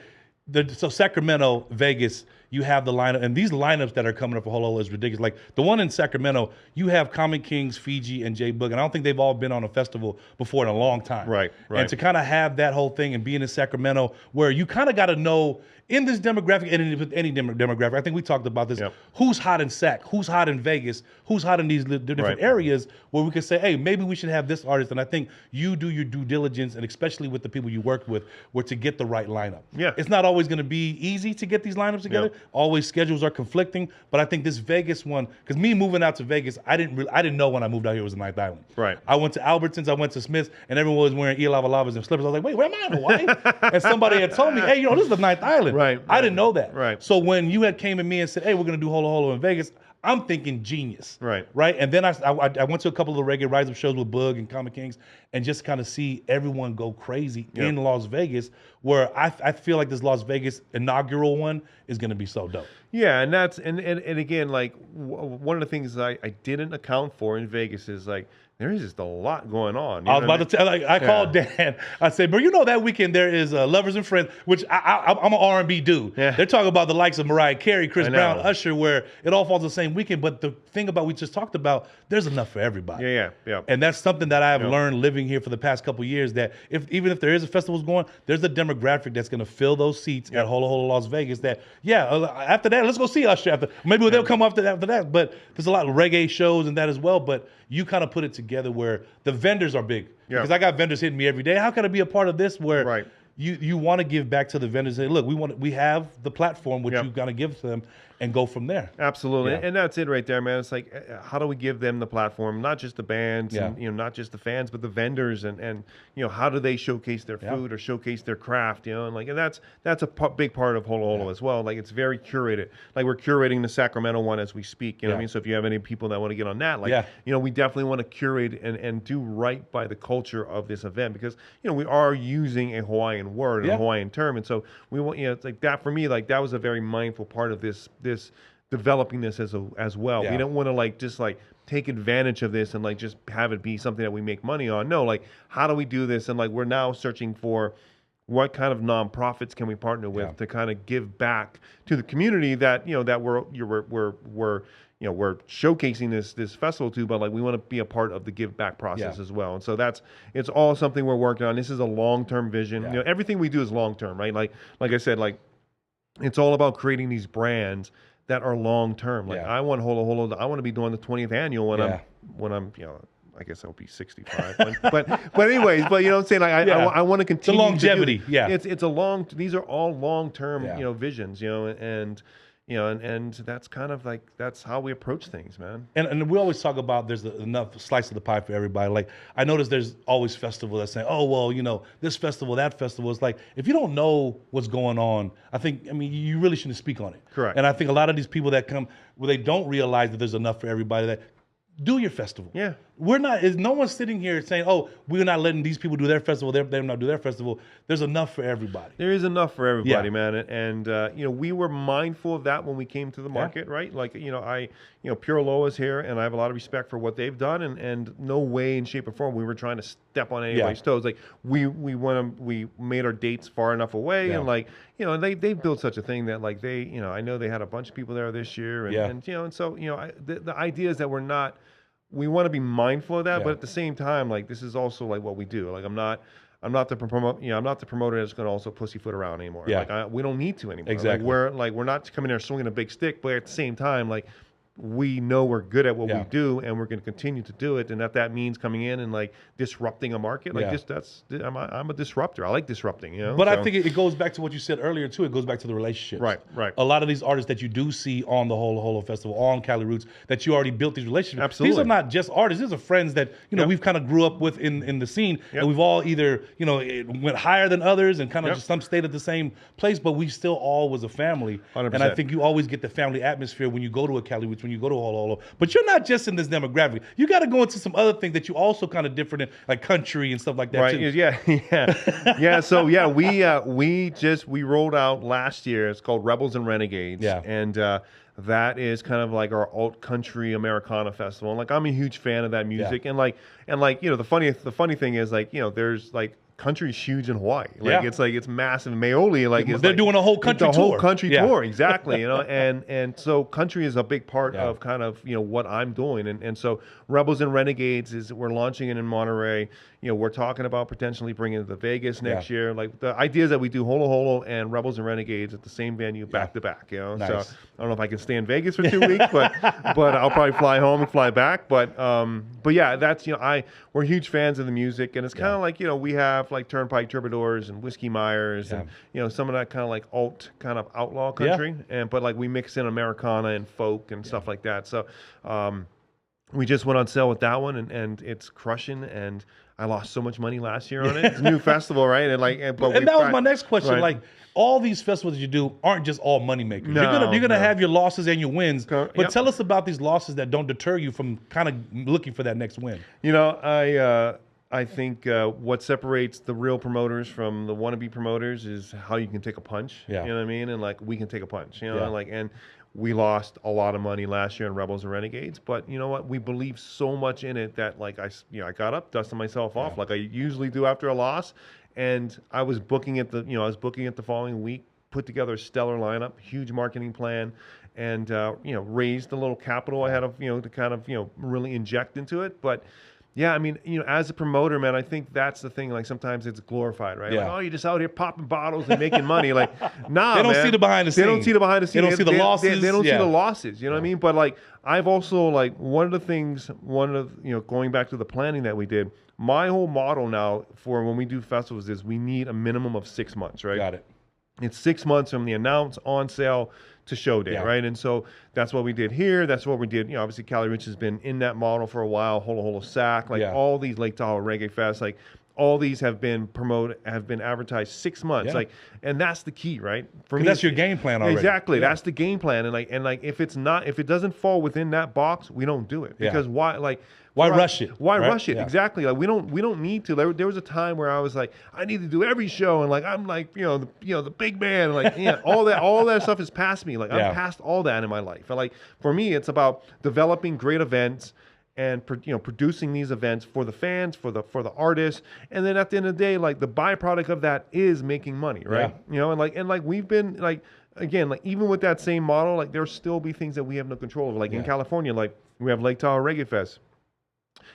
so Sacramento, Vegas, you have the lineup, and these lineups that are coming up for Holo Holo is ridiculous. Like the one in Sacramento, you have Common Kings, Fiji, and J Boog, and I don't think they've all been on a festival before in a long time. Right. And to kind of have that whole thing and being in Sacramento, where you kind of got to know, in this demographic, and in any demographic, I think we talked about this, who's hot in Sac, who's hot in Vegas, who's hot in these different areas, where we could say, hey, maybe we should have this artist. And I think you do your due diligence, and especially with the people you work with, were to get the right lineup. It's not always going to be easy to get these lineups together. Always schedules are conflicting, but I think this Vegas one, because me moving out to Vegas, I didn't know when I moved out here it was the 9th Island. I went to Albertsons, I went to Smith's, and everyone was wearing Eli Lavas and slippers. I was like, wait, where am I in Hawaii? And somebody had told me, hey, this is the 9th Island. I didn't know that. So when you had came to me and said, hey, we're going to do Holo Holo in Vegas, I'm thinking genius. Right. Right. And then I went to a couple of the reggae Rise Up shows with Boog and Common Kings and just kind of see everyone go crazy in Las Vegas, where I feel like this Las Vegas inaugural one is going to be so dope. Yeah, and that's and again, like one of the things I didn't account for in Vegas is like there is just a lot going on. I was about to tell. Like, I called Dan. I said, "Bro, you know that weekend there is Lovers and Friends, which I'm an R&B dude. Yeah. They're talking about the likes of Mariah Carey, Chris Brown, Usher, where it all falls the same weekend. But the thing about we just talked about, there's enough for everybody. Yeah. And that's something that I've learned living here for the past couple of years. That even if there is a festival going, there's a demographic that's going to fill those seats at Holo Holo Las Vegas. That after that, let's go see Usher. After maybe they'll come after that. But there's a lot of reggae shows and that as well. But you kind of put it together where the vendors are big. Because I got vendors hitting me every day. How can I be a part of this? Where you want to give back to the vendors and say, look, we have the platform which you've got to give to them and go from there. Absolutely. And that's it right there, man. It's like, how do we give them the platform? Not just the bands and, not just the fans, but the vendors and how do they showcase their food or showcase their craft, and that's a big part of Holo Holo as well. Like, it's very curated. Like, we're curating the Sacramento one as we speak, you know what I mean? So if you have any people that want to get on that, like, we definitely want to curate and do right by the culture of this event because, we are using a Hawaiian word, a Hawaiian term. And so we want, it's like that for me, like that was a very mindful part of this developing this as well. We don't want to just take advantage of this and just have it be something that we make money on. No, like how do we do this? And we're now searching for what kind of nonprofits can we partner with to kind of give back to the community that that we're showcasing this festival to, but we want to be a part of the give back process as well. And so it's all something we're working on. This is a long-term vision. Everything we do is long-term, right? Like I said, it's all about creating these brands that are long-term. I want Holo Holo. I want to be doing the 20th annual when I'm I guess I'll be 65. but anyways, but you know what I'm saying? I want to continue. The longevity. These are all long-term, visions, and that's kind of that's how we approach things, man. And we always talk about there's enough slice of the pie for everybody. Like, I notice there's always festivals that say, oh, well, this festival, that festival. It's like, if you don't know what's going on, you really shouldn't speak on it. Correct. And I think a lot of these people that come, where they don't realize that there's enough for everybody, that do your festival. Yeah. No one's sitting here saying, oh, we're not letting these people do their festival, they're not do their festival. There's enough for everybody. There is enough for everybody, man. And we were mindful of that when we came to the market, right? Pure Loa is here, and I have a lot of respect for what they've done, and no way in shape or form we were trying to step on anybody's toes. Like, we made our dates far enough away, and they built such a thing that I know they had a bunch of people there this year, the idea is that we want to be mindful of that, but at the same time, this is also what we do. I'm not the promoter that's going to also pussyfoot around anymore. We don't need to anymore. Exactly. We're not coming there swinging a big stick, but at the same time, we know we're good at what we do, and we're going to continue to do it. And that means coming in and disrupting a market, I'm a disruptor. I like disrupting, But I think it goes back to what you said earlier too. It goes back to the relationships. Right. A lot of these artists that you do see on the Holo Holo Festival, on Cali Roots, that you already built these relationships. Absolutely. These are not just artists. These are friends that we've kind of grew up with in the scene, and we've all either went higher than others and kind of just some stayed at the same place, but we still all was a family. 100%. And I think you always get the family atmosphere when you go to a Cali Roots, when you go to Holo Holo. But you're not just in this demographic. You got to go into some other things that you also kind of different in, like country and stuff like that. Right. Too. Yeah. So we rolled out last year. It's called Rebels and Renegades. Yeah. And that is kind of our alt country Americana festival. And I'm a huge fan of that music. And the funny thing is there's country's huge in Hawaii. It's massive. Maoli they're doing a whole country tour. The whole country tour, exactly. And so country is a big part of kind of what I'm doing. And so Rebels and Renegades we're launching it in Monterey. We're talking about potentially bringing it to Vegas next year. The idea is that we do Holo Holo and Rebels and Renegades at the same venue back to back. Nice. So I don't know if I can stay in Vegas for 2 weeks, but I'll probably fly home and fly back. But yeah, that's we're huge fans of the music, and it's kind of we have Turnpike Troubadours and Whiskey Myers and some of that kind of alt kind of outlaw country, but we mix in Americana and folk and stuff like that. So we just went on sale with that one, and it's crushing. And I lost so much money last year on it. It's a new festival, right? And that was my next question. Right. Like, all these festivals that you do aren't just all money makers. No, you're gonna have your losses and your wins. But yep. Tell us about these losses that don't deter you from kind of looking for that next win. You know, I think what separates the real promoters from the wannabe promoters is how you can take a punch. Yeah. You know what I mean? And like, we can take a punch. You know, yeah. like, and we lost a lot of money last year on Rebels and Renegades, but you know what? We believe so much in it that like I got up, dusted myself off like I usually do after a loss, and I was booking it the following week, put together a stellar lineup, huge marketing plan, and raised the little capital I had to kind of really inject into it, but. Yeah, I mean, as a promoter, man, I think that's the thing. Like, sometimes it's glorified, right? Yeah. Like, oh, you're just out here popping bottles and making money. Like, nah, they don't see the behind the scenes. They don't see the behind the scenes. They don't see the losses. They don't see the losses. You know what I mean? But like, I've also like going back to the planning that we did. My whole model now for when we do festivals is we need a minimum of 6 months, right? Got it. It's 6 months from the announce, on sale to show day, right? And so that's what we did here. That's what we did. Obviously, CALIROOTS has been in that model for a while. Holo Holo Sack, all these Lake Tahoe Reggae Fest, like all these have been advertised 6 months, and that's the key, right? For me, that's your game plan already. Exactly, that's the game plan, and if it doesn't fall within that box, we don't do it because why? Like. Why rush it? Why rush it? Yeah. Exactly. Like we don't need to. There was a time where I was like, I need to do every show, and like I'm like the big man, and like all that stuff is past me. Like I'm past all that in my life. And like for me, it's about developing great events and producing these events for the fans, for the artists, and then at the end of the day, like the byproduct of that is making money, right? Yeah. And like we've been like. Again, like even with that same model, like there'll still be things that we have no control over. Like in California, like we have Lake Tahoe Reggae Fest.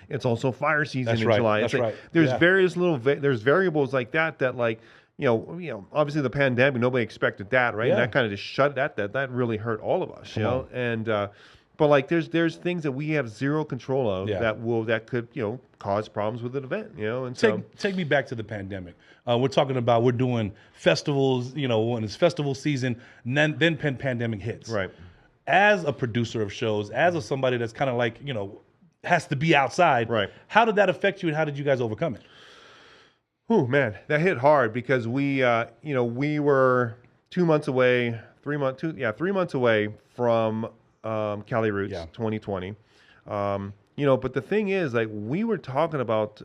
It's also fire season in July. That's right. There's various there's variables like that like obviously the pandemic, nobody expected that, right? And that kind of just shut that really hurt all of us, you know. And but like there's things that we have zero control of that could cause problems with an event, And so take me back to the pandemic. We're talking about we're doing festivals, when it's festival season, and then pandemic hits. Right. As a producer of shows, as somebody that's kind of like has to be outside. Right. How did that affect you, and how did you guys overcome it? Oh man, that hit hard because we were 2 months away, 3 months away from CALIROOTS 2020. But the thing is, like we were talking about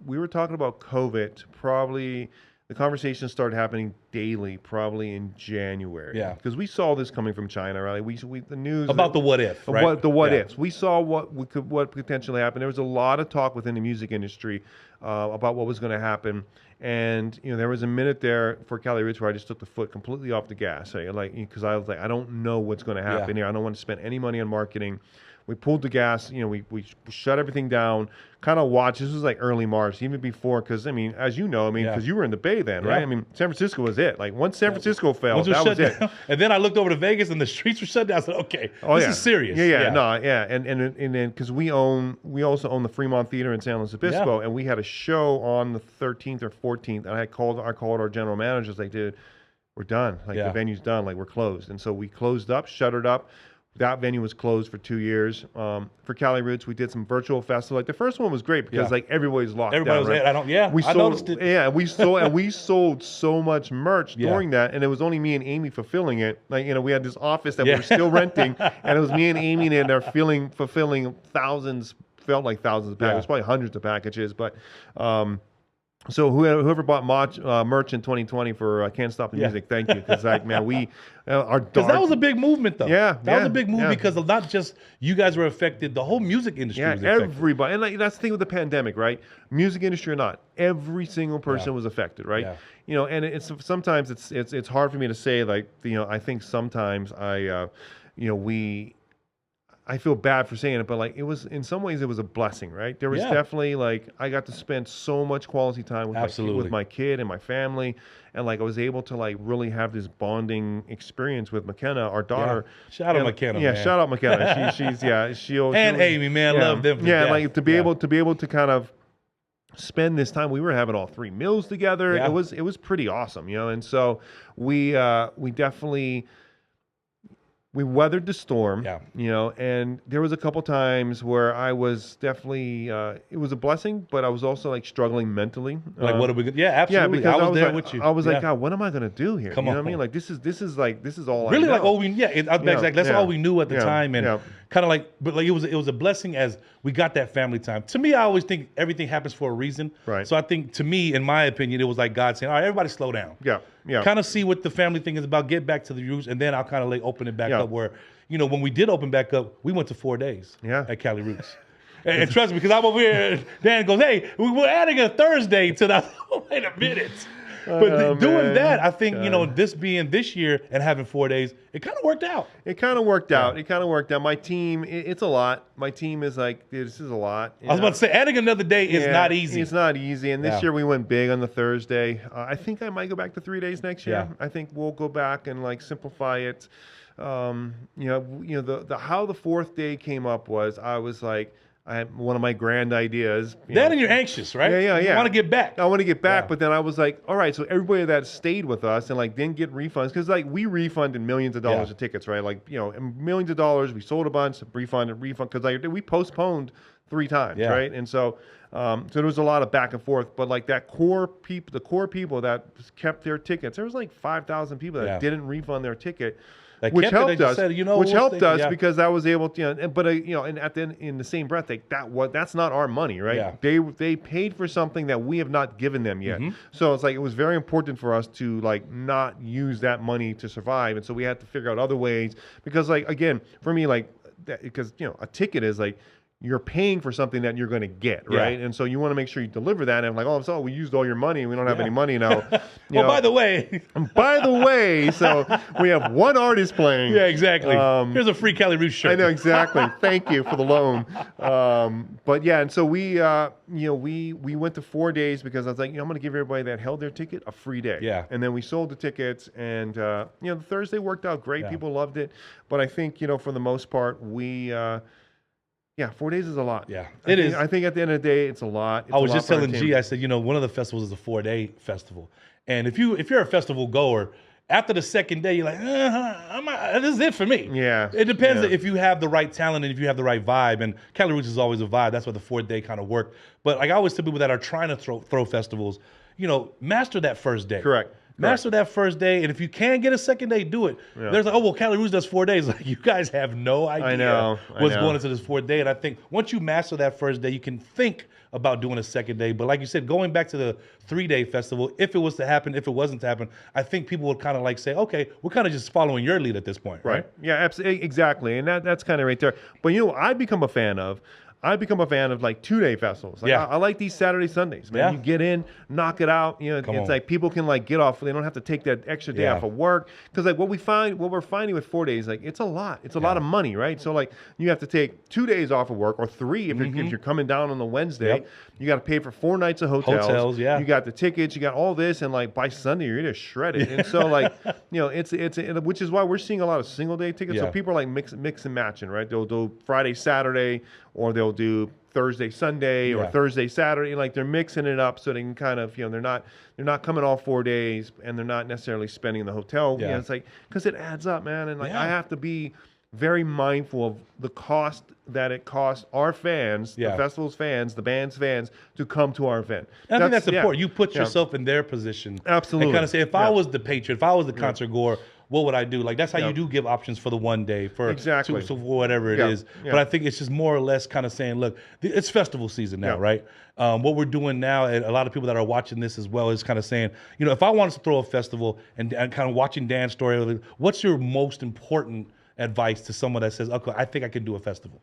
COVID. Probably the conversation started happening daily, probably in January. Yeah. Because we saw this coming from China, right? The news about the what if, right? The what ifs. We saw what potentially happened. There was a lot of talk within the music industry about what was going to happen, and there was a minute there for CALIROOTS where I just took the foot completely off the gas, because I was like, I don't know what's going to happen here. I don't want to spend any money on marketing. We pulled the gas, we shut everything down, kind of watched. This was like early March, even before, because, as you know, because you were in the Bay then, right? San Francisco was it. Like, once San Francisco fell, that was it. And then I looked over to Vegas, and the streets were shut down. I said, okay, this is serious. And then, because we also own the Fremont Theater in San Luis Obispo, and we had a show on the 13th or 14th, and I called our general managers, like, dude, we're done. Like, the venue's done. Like, we're closed. And so we closed up, shuttered up. That venue was closed for 2 years. For CALIROOTS, we did some virtual festivals. Like the first one was great because like everybody's locked down. Everybody was I noticed it. Yeah, we sold so much merch during that, and it was only me and Amy fulfilling it. Like we had this office that we were still renting, and it was me and Amy in there fulfilling thousands, felt like thousands of packages, probably hundreds of packages, but. So whoever bought merch in 2020 for Can't Stop the Music, thank you. Because like, man, because that was a big movement, though. That was a big move because not just you guys were affected, the whole music industry was affected. Everybody. And like, that's the thing with the pandemic, right? Music industry or not, every single person was affected, right? And it's sometimes it's hard for me to say, like, I think sometimes I feel bad for saying it, but like in some ways it was a blessing, right? There was definitely like I got to spend so much quality time with my kid and my family, and like I was able to like really have this bonding experience with McKenna, our daughter. Shout out McKenna. Yeah, man. Shout out McKenna. She'll Amy, man, love them. Like to be able to kind of spend this time. We were having all 3 meals together. It was pretty awesome, And so we definitely. we weathered the storm, Yeah. you know, and there was a couple times where I was definitely, it was a blessing, but I was also like struggling mentally. Like, what are we? Yeah, absolutely. Yeah, because I was there like, with you. I was like, Yeah. God, what am I gonna do here? Come You know on. what I mean? Like, this is all Really, I know. like, oh, exactly. That's all we knew at the time, and kind of like, but like it was a blessing as we got that family time. To me, I always think everything happens for a reason. Right. So I think, to me, in my opinion, it was like God saying, all right, everybody slow down. Yeah. Yeah. Kind of see what the family thing is about, get back to the roots, and then I'll kind of like open it back up where, you know, when we did open back up, we went to 4 days at CALIROOTS. And trust me, because I'm over here, Dan goes, hey, we're adding a Thursday to that. Wait a minute. But doing that, I think, you know, this being this year and having 4 days, it kind of worked out. It kind of worked out. It kind of worked out. My team, it's a lot. My team is like, this is a lot. I was about to say, adding another day is not easy. It's not easy. And this year we went big on the Thursday. I think I might go back to 3 days next year. I think we'll go back and like simplify it. You know, the how the 4th day came up was I was like, I had one of my grand ideas. And you're anxious, right? Yeah. You want to get back. I want to get back, but then I was like, all right, so everybody that stayed with us and like didn't get refunds, because like we refunded millions of dollars of tickets, right? Like, you know, millions of dollars. We sold a bunch, refund, because like we postponed 3 times, right? And so there was a lot of back and forth, but like that core people, the core people that kept their tickets, there was like 5,000 people that didn't refund their ticket. Which helped us. Because that was able to, you know, but you know, and at the in the same breath, that's not our money, right? They paid for something that we have not given them yet. So it's like it was very important for us to like not use that money to survive, and so we had to figure out other ways. Because like again, for me, like because you know, a ticket is like, you're paying for something that you're going to get, right? And so you want to make sure you deliver that. And I'm like, oh, so we used all your money and we don't have any money now. Well, by the way. So we have one artist playing. Yeah, exactly. Here's a free CALIROOTS shirt. I know, exactly. Thank you for the loan. But yeah, and so we, you know, we went to 4 days because I was like, you know, I'm going to give everybody that held their ticket a free day. Yeah. And then we sold the tickets, and you know, the Thursday worked out great. People loved it. But I think, you know, for the most part, we. Yeah, 4 days is a lot. Yeah, I think at the end of the day, it's a lot. I was just telling G, I said, you know, one of the festivals is a 4-day festival. And if you're a festival goer, after the 2nd day, you're like, this is it for me. Yeah. It depends if you have the right talent and if you have the right vibe. And CALIROOTS is always a vibe. That's why the 4th day kind of worked. But like I always tell people that are trying to throw festivals, you know, master that first day. Correct. Master that first day, and if you can get a 2nd day, do it. There's like, oh, well, CALIROOTS does 4 days. Like, you guys have no idea what's going into this 4th day. And I think once you master that first day, you can think about doing a 2nd day. But like you said, going back to the 3-day festival, if it was to happen, if it wasn't to happen, I think people would kind of like say, okay, we're kind of just following your lead at this point, right? Yeah, absolutely, exactly. And that's kind of right there. But you know, I've become a fan of like 2-day festivals. Like, I like these Saturday, Sundays, man. You get in, knock it out. You know, it's like people can like get off. They don't have to take that extra day off of work. Because like what we're finding with 4 days, like it's a lot. It's a lot of money, right? So like you have to take 2 days off of work, or 3 if you're coming down on the Wednesday. You got to pay for 4 nights of hotels. You got the tickets. You got all this, and like by Sunday you're just shredded. And so like you know, it's which is why we're seeing a lot of single day tickets. So people are like mix and matching, right? They'll do Friday, Saturday, or they'll do Thursday, Sunday, or Thursday, Saturday. Like they're mixing it up so they can kind of, you know, they're not coming all 4 days, and they're not necessarily spending the hotel. You know, it's like, because it adds up, man. And like I have to be very mindful of the cost that it costs our fans, the festival's fans, the band's fans, to come to our event. And I think that's important. You put yourself in their position. Absolutely. And kind of say, if I was the patron, if I was the concert goer, what would I do? Like, that's how you do give options for the 1 day, for for whatever it is. But I think it's just more or less kind of saying, look, it's festival season now, right? What we're doing now, and a lot of people that are watching this as well, is kind of saying, you know, if I wanted to throw a festival and kind of watching Dan's story, what's your most important advice to someone that says, okay, I think I can do a festival?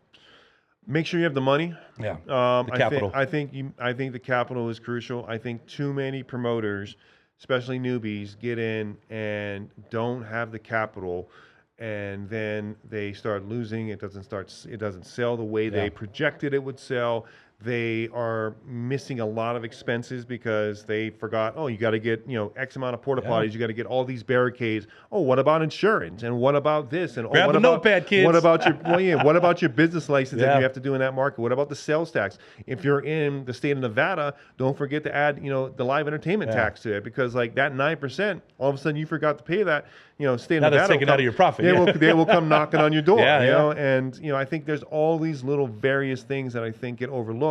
Make sure you have the money. The capital. I think the capital is crucial. I think too many promoters, especially newbies, get in and don't have the capital, and then they start losing. It doesn't sell the way they projected it would sell. They are missing a lot of expenses because they forgot, oh, you got to get, X amount of porta potties. You got to get all these barricades. Oh, what about insurance? And what about this? And grab what a about notepad, kids. What about your what about your business license that you have to do in that market? What about the sales tax? If you're in the state of Nevada, don't forget to add, the live entertainment tax to it, because like that 9%, all of a sudden you forgot to pay that. State of Nevada that's taken out of your profit. They will come knocking on your door. And I think there's all these little various things that I think get overlooked.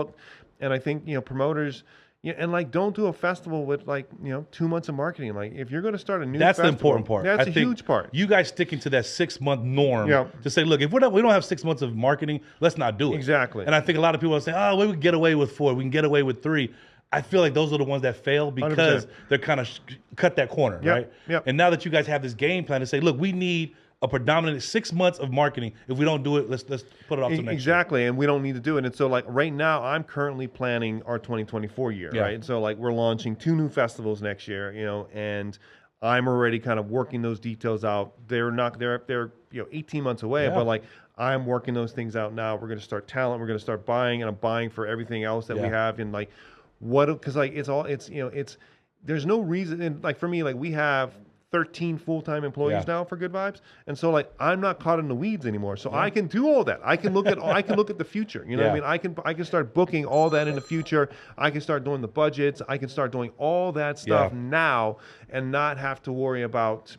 And I think, promoters, and like, don't do a festival with like, 2 months of marketing. Like, if you're going to start a new that's festival, the important part. That's a huge part. You guys sticking to that 6-month norm to say, look, if we don't have 6 months of marketing, let's not do it. Exactly. And I think a lot of people are saying, oh, we can get away with 4, we can get away with 3. I feel like those are the ones that fail because 100%. They're kind of cut that corner, right? And now that you guys have this game plan to say, look, we need a predominant 6 months of marketing. If we don't do it, let's put it off to next year. And we don't need to do it. And so like right now, I'm currently planning our 2024 year, right? And so like we're launching 2 new festivals next year, and I'm already kind of working those details out. They're 18 months away, but like I'm working those things out now. We're going to start talent. We're going to start buying, and I'm buying for everything else that we have. And like because like there's no reason. And like for me, like we have 13 full-time employees now for Good Vibes, and so like I'm not caught in the weeds anymore. So I can do all that. I can look at the future. You know what I mean? I can start booking all that in the future. I can start doing the budgets. I can start doing all that stuff now, and not have to worry about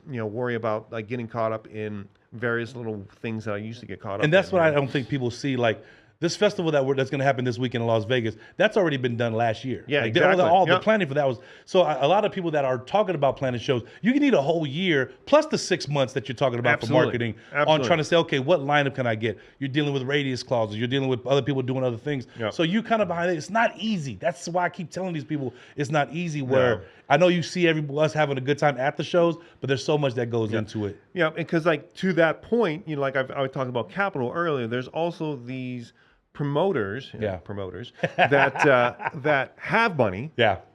like getting caught up in various little things that I used to get caught up in. And that's what I don't think people see. Like this festival that's going to happen this weekend in Las Vegas, that's already been done last year. Yeah, like exactly. All the planning for that was, so a lot of people that are talking about planning shows, you can need a whole year plus the 6 months that you're talking about for marketing on trying to say, okay, what lineup can I get? You're dealing with radius clauses. You're dealing with other people doing other things. So you kind of behind it. It's not easy. That's why I keep telling these people it's not easy where I know you see us having a good time at the shows, but there's so much that goes into it. Yeah, because like to that point, like I was talking about capital earlier, there's also these promoters that have money.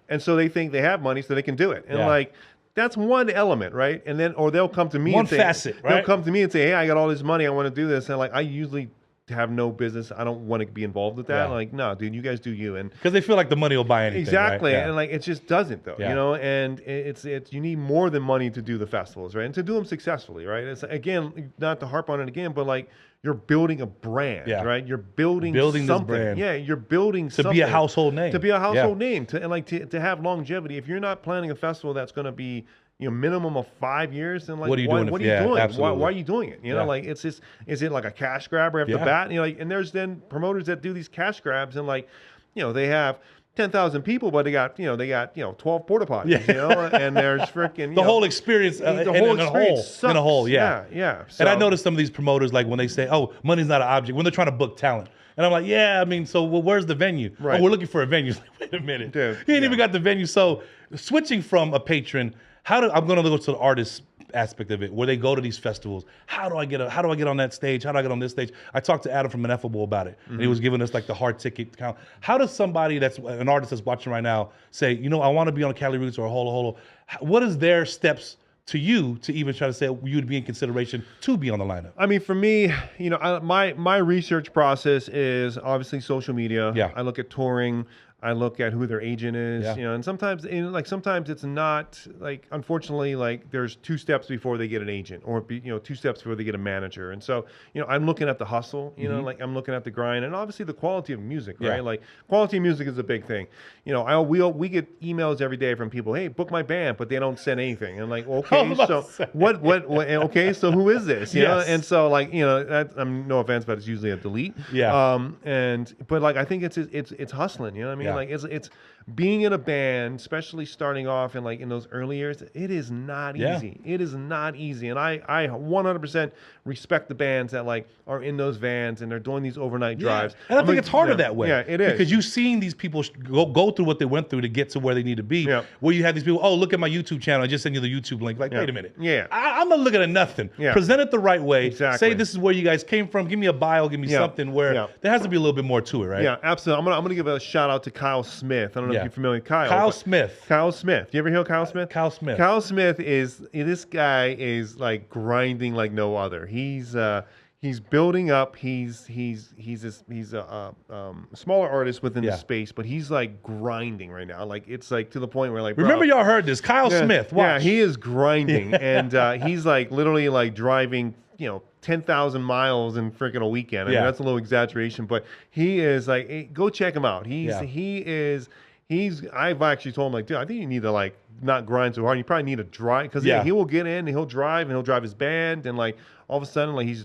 And so they think they have money so they can do it. And like that's one element, right? And then they'll come to me and say, they'll come to me and say, hey, I got all this money, I want to do this. And like I usually have no business. I don't want to be involved with that. Like, no, dude, you guys do you. And because they feel like the money will buy anything. Exactly. And like it just doesn't though. And it's you need more than money to do the festivals, right? And to do them successfully, right? It's again, not to harp on it again, but like you're building a brand, right? You're building something. This brand. Yeah, you're building to something. Be a household name. To be a household name. To have longevity. If you're not planning a festival that's going to be minimum of 5 years, then like what are you doing? What are you doing? Why are you doing it? Like it's just, is it like a cash grabber after the bat? And there's then promoters that do these cash grabs and like, they have 10,000 people, but they got 12 porta potties, and there's freaking the whole experience in a whole. Yeah. So, and I noticed some of these promoters, like when they say, "Oh, money's not an object," when they're trying to book talent, and I'm like, "Yeah, I mean, so where's the venue? Right. Oh, we're looking for a venue." It's like, wait a minute, dude, he ain't even got the venue. So switching from a patron, I'm going to go to the artist aspect of it, where they go to these festivals. How do I get on that stage? How do I get on this stage? I talked to Adam from Ineffable about it, and he was giving us like the hard ticket count. How does somebody that's an artist that's watching right now say, I want to be on a CALIROOTS or a Holo Holo? What is their steps to you to even try to say you'd be in consideration to be on the lineup? I mean, for me, my research process is obviously social media. I look at touring. I look at who their agent is, and sometimes it's not like, unfortunately, like there's 2 steps before they get an agent, or 2 steps before they get a manager. And so, I'm looking at the hustle, like I'm looking at the grind, and obviously the quality of music, right? Like quality of music is a big thing. We get emails every day from people, hey, book my band, but they don't send anything. And like, okay, so what, okay, so who is this? You know? And so like, I'm no offense, but it's usually a delete. But like, I think it's hustling, you know what I mean? Like it's being in a band, especially starting off in those early years, it is not easy. It is not easy. And I 100% respect the bands that like are in those vans and they're doing these overnight drives. And I think it's harder that way. Yeah, it is. Because you've seen these people go through what they went through to get to where they need to be. Where you have these people, oh, look at my YouTube channel. I just sent you the YouTube link. Like, wait a minute. I'm not looking at nothing. Present it the right way. Exactly. Say this is where you guys came from. Give me a bio. Give me something where there has to be a little bit more to it, right? Yeah, absolutely. I'm gonna give a shout out to Kyle Smith. I don't know if you're familiar with Kyle. Kyle Smith. You ever hear of Kyle Smith? Kyle Smith. Kyle Smith this guy is like grinding like no other. He's building up. He's a smaller artist within the space, but he's like grinding right now. Like it's like to the point where like, remember, y'all heard this, Kyle Smith. Watch. Yeah, he is grinding, and he's like literally like driving 10,000 miles in freaking a weekend. I mean, that's a little exaggeration, but he is like, hey, go check him out. I've actually told him like, dude, I think you need to like not grind so hard. You probably need to drive because he will get in and he'll drive his band, and like all of a sudden like he's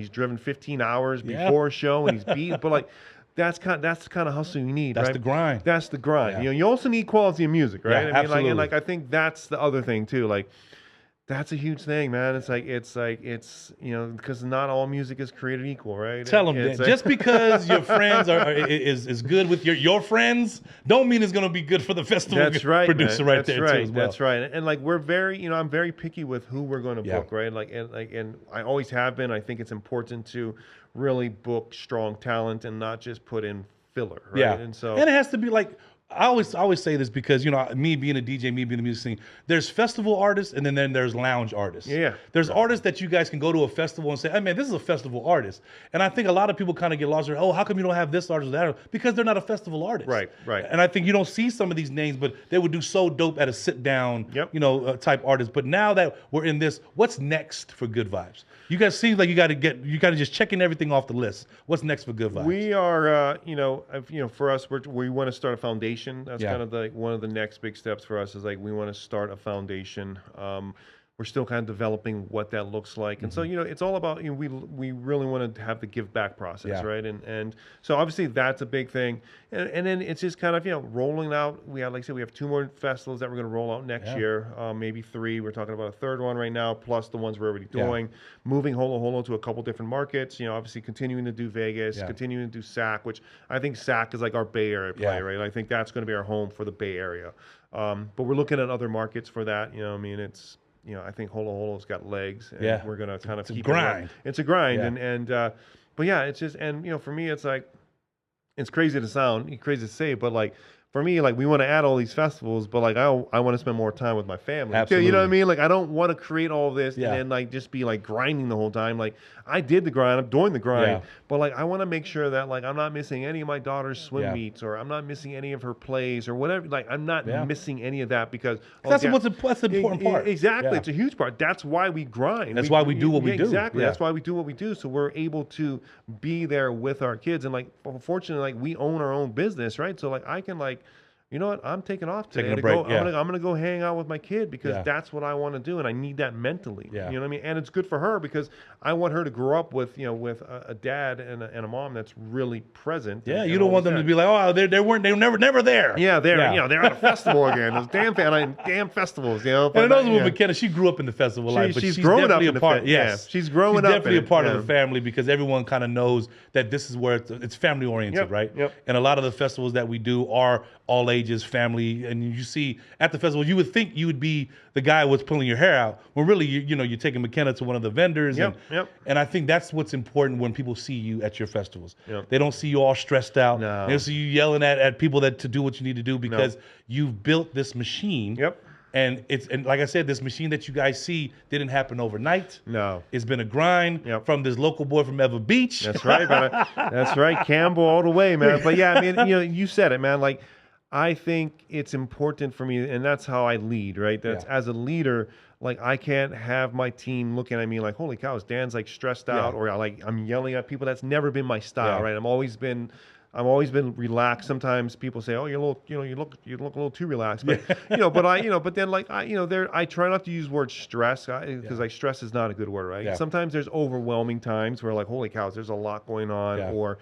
driven 15 hours before a show and he's beat, but like that's the kind of hustle you need. That's right? the grind. That's the grind. You also need quality of music, right? Yeah, absolutely. Like I think that's the other thing too. Like that's a huge thing, man. It's because not all music is created equal, right? Tell them that. Just because your friends is good with your friends, don't mean it's going to be good for the festival. That's right, producer man. right there That's right. too as well. That's right. And like we're very, I'm very picky with who we're going to book, right? And I always have been. I think it's important to really book strong talent and not just put in filler, right? Yeah. And so it has to be like. I always say this because, me being a DJ, me being a music scene, there's festival artists and then there's lounge artists. Yeah. There's artists that you guys can go to a festival and say, hey, man, this is a festival artist. And I think a lot of people kind of get lost. Oh, how come you don't have this artist or that artist? Because they're not a festival artist. Right. And I think you don't see some of these names, but they would do so dope at a sit down, type artist. But now that we're in this, what's next for Good Vibes? You guys seem like you got to just checking everything off the list. What's next for Good Vibes? We are, for us, we want to start a foundation. That's kind of one of the next big steps for us is like we want to start a foundation. We're still kind of developing what that looks like, and so it's all about we really want to have the give back process, right? And so obviously that's a big thing, and then it's just kind of rolling out. We have, like I said, we have 2 more festivals that we're going to roll out next year, maybe 3. We're talking about a 3rd one right now, plus the ones we're already doing. Moving Holo Holo to a couple different markets. Obviously continuing to do Vegas, continuing to do SAC, which I think SAC is like our Bay Area play, right? I think that's going to be our home for the Bay Area, but we're looking at other markets for that. It's. I think Holo Holo's got legs, and we're gonna kind of keep grind. It's a grind, but it's just, and for me, it's like, it's crazy to say, but like for me, like we want to add all these festivals, but like I want to spend more time with my family. Absolutely. You know what I mean? Like I don't want to create all this and then like just be like grinding the whole time. Like I did the grind, I'm doing the grind, but like I want to make sure that like I'm not missing any of my daughter's swim meets, or I'm not missing any of her plays or whatever. Like I'm not missing any of that because that's the important part. Exactly, it's a huge part. That's why we grind. That's why we do what we do. Exactly, that's why we do what we do. So we're able to be there with our kids, and like fortunately, like we own our own business, right? So like I can like. You know what? I'm taking off today. Taking a break, I'm gonna go hang out with my kid because that's what I want to do, and I need that mentally. Yeah. You know what I mean? And it's good for her because I want her to grow up with with a dad and a mom that's really present. Yeah, you don't want them to be like, oh, they were never there. Yeah, they're at a festival again. Those damn festivals. But and those with McKenna, she grew up in the festival life, but she's growing up in the part. Yes, she's growing up. She's definitely a part of the family because everyone kind of knows that this is where it's family oriented, right? Yep. And a lot of the festivals that we do are all ages, family, and you see at the festival, you would think you would be the guy who's pulling your hair out, when really you're taking McKenna to one of the vendors, and I think that's what's important when people see you at your festivals. They don't see you all stressed out. No. They don't see you yelling at people to do what you need to do because you've built this machine. And like I said, this machine that you guys see didn't happen overnight. No. It's been a grind from this local boy from Ever Beach. That's right, man. That's right, Campbell all the way, man. But yeah, I mean, you said it, man. Like I think it's important for me, and that's how I lead, right? That's as a leader, like I can't have my team looking at me like, holy cows, Dan's like stressed out, or like I'm yelling at people. That's never been my style, right? I've always been relaxed. Sometimes people say, "Oh, you're a little, you look a little too relaxed." But but then like I try not to use the word stress because like stress is not a good word, right? Sometimes there's overwhelming times where like, holy cows, there's a lot going on, or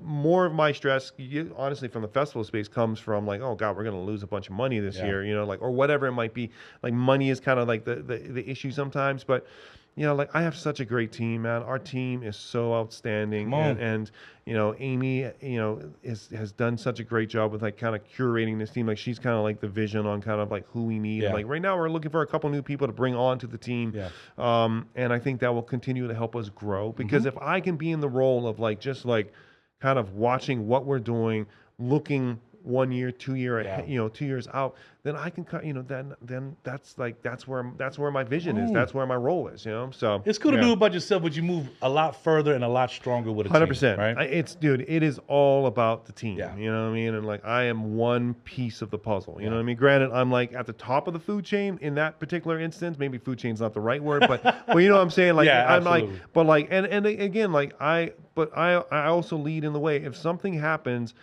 more of my stress, honestly, from the festival space comes from like, oh God, we're gonna lose a bunch of money this year, like or whatever it might be. Like money is kind of like the issue sometimes, but. Like I have such a great team, man. Our team is so outstanding, and Amy, has done such a great job with like kind of curating this team. Like she's kind of like the vision on kind of like who we need. And like right now, we're looking for a couple new people to bring on to the team, and I think that will continue to help us grow. Because if I can be in the role of like just like kind of watching what we're doing, looking 1 year, 2 year, ahead, 2 years out, then I can, then that's where my vision is. That's where my role is. So it's cool to do it by yourself, but you move a lot further and a lot stronger with a 100%. team. Right? Dude, it is all about the team. Yeah. You know what I mean? And like, I am one piece of the puzzle. You know what I mean? Granted, I'm like at the top of the food chain in that particular instance. Maybe food chain's not the right word, but you know what I'm saying? Like, I'm absolutely. like, but like, and again, like I also lead in the way. If something happens,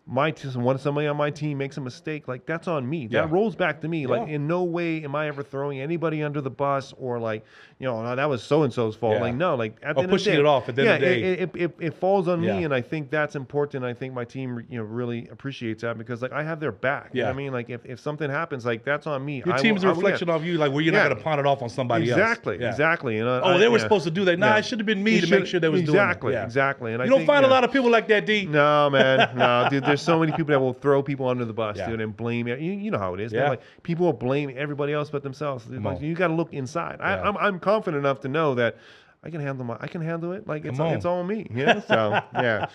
somebody on my team makes a mistake, like that's on me. That rolls back to me. Like, in no way am I ever throwing anybody under the bus or like, that was so and so's fault. Like, no, like at the end of the day, it off at the end of the day. it falls on me, and I think that's important. I think my team, really appreciates that because like I have their back. You know what I mean? Like if something happens, like that's on me. Your team's a reflection of you, like where you're not going to pawn it off on somebody else. Exactly. They were supposed to do that. Nah, it should have been me to make sure they was doing it. Exactly. And you don't find a lot of people like that, D. No, man. No, dude. There's so many people that will throw people under the bus, dude, and blame it. You know how it is. Man. Like people will blame everybody else but themselves. Like, you got to look inside. I'm confident enough to know that I can handle it. Like it's all me. So yeah.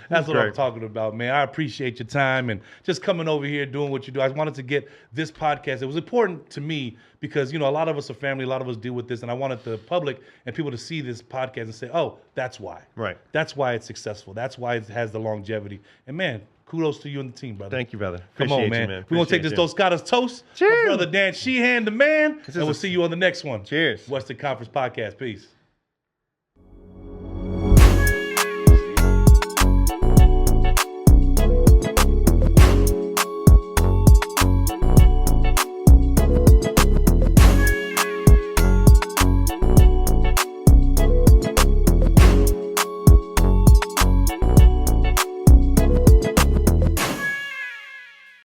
That's what I'm talking about, man. I appreciate your time and just coming over here doing what you do. I wanted to get this podcast. It was important to me because a lot of us are family, a lot of us deal with this, and I wanted the public and people to see this podcast and say, "Oh, that's why." Right. That's why it's successful. That's why it has the longevity. And man, kudos to you and the team, brother. Thank you, brother. Come on, man. We're going to take this Dos Caras toast. Cheers. My brother Dan Sheehan, the man. And we'll see you on the next one. Cheers. Western Conference Podcast. Peace.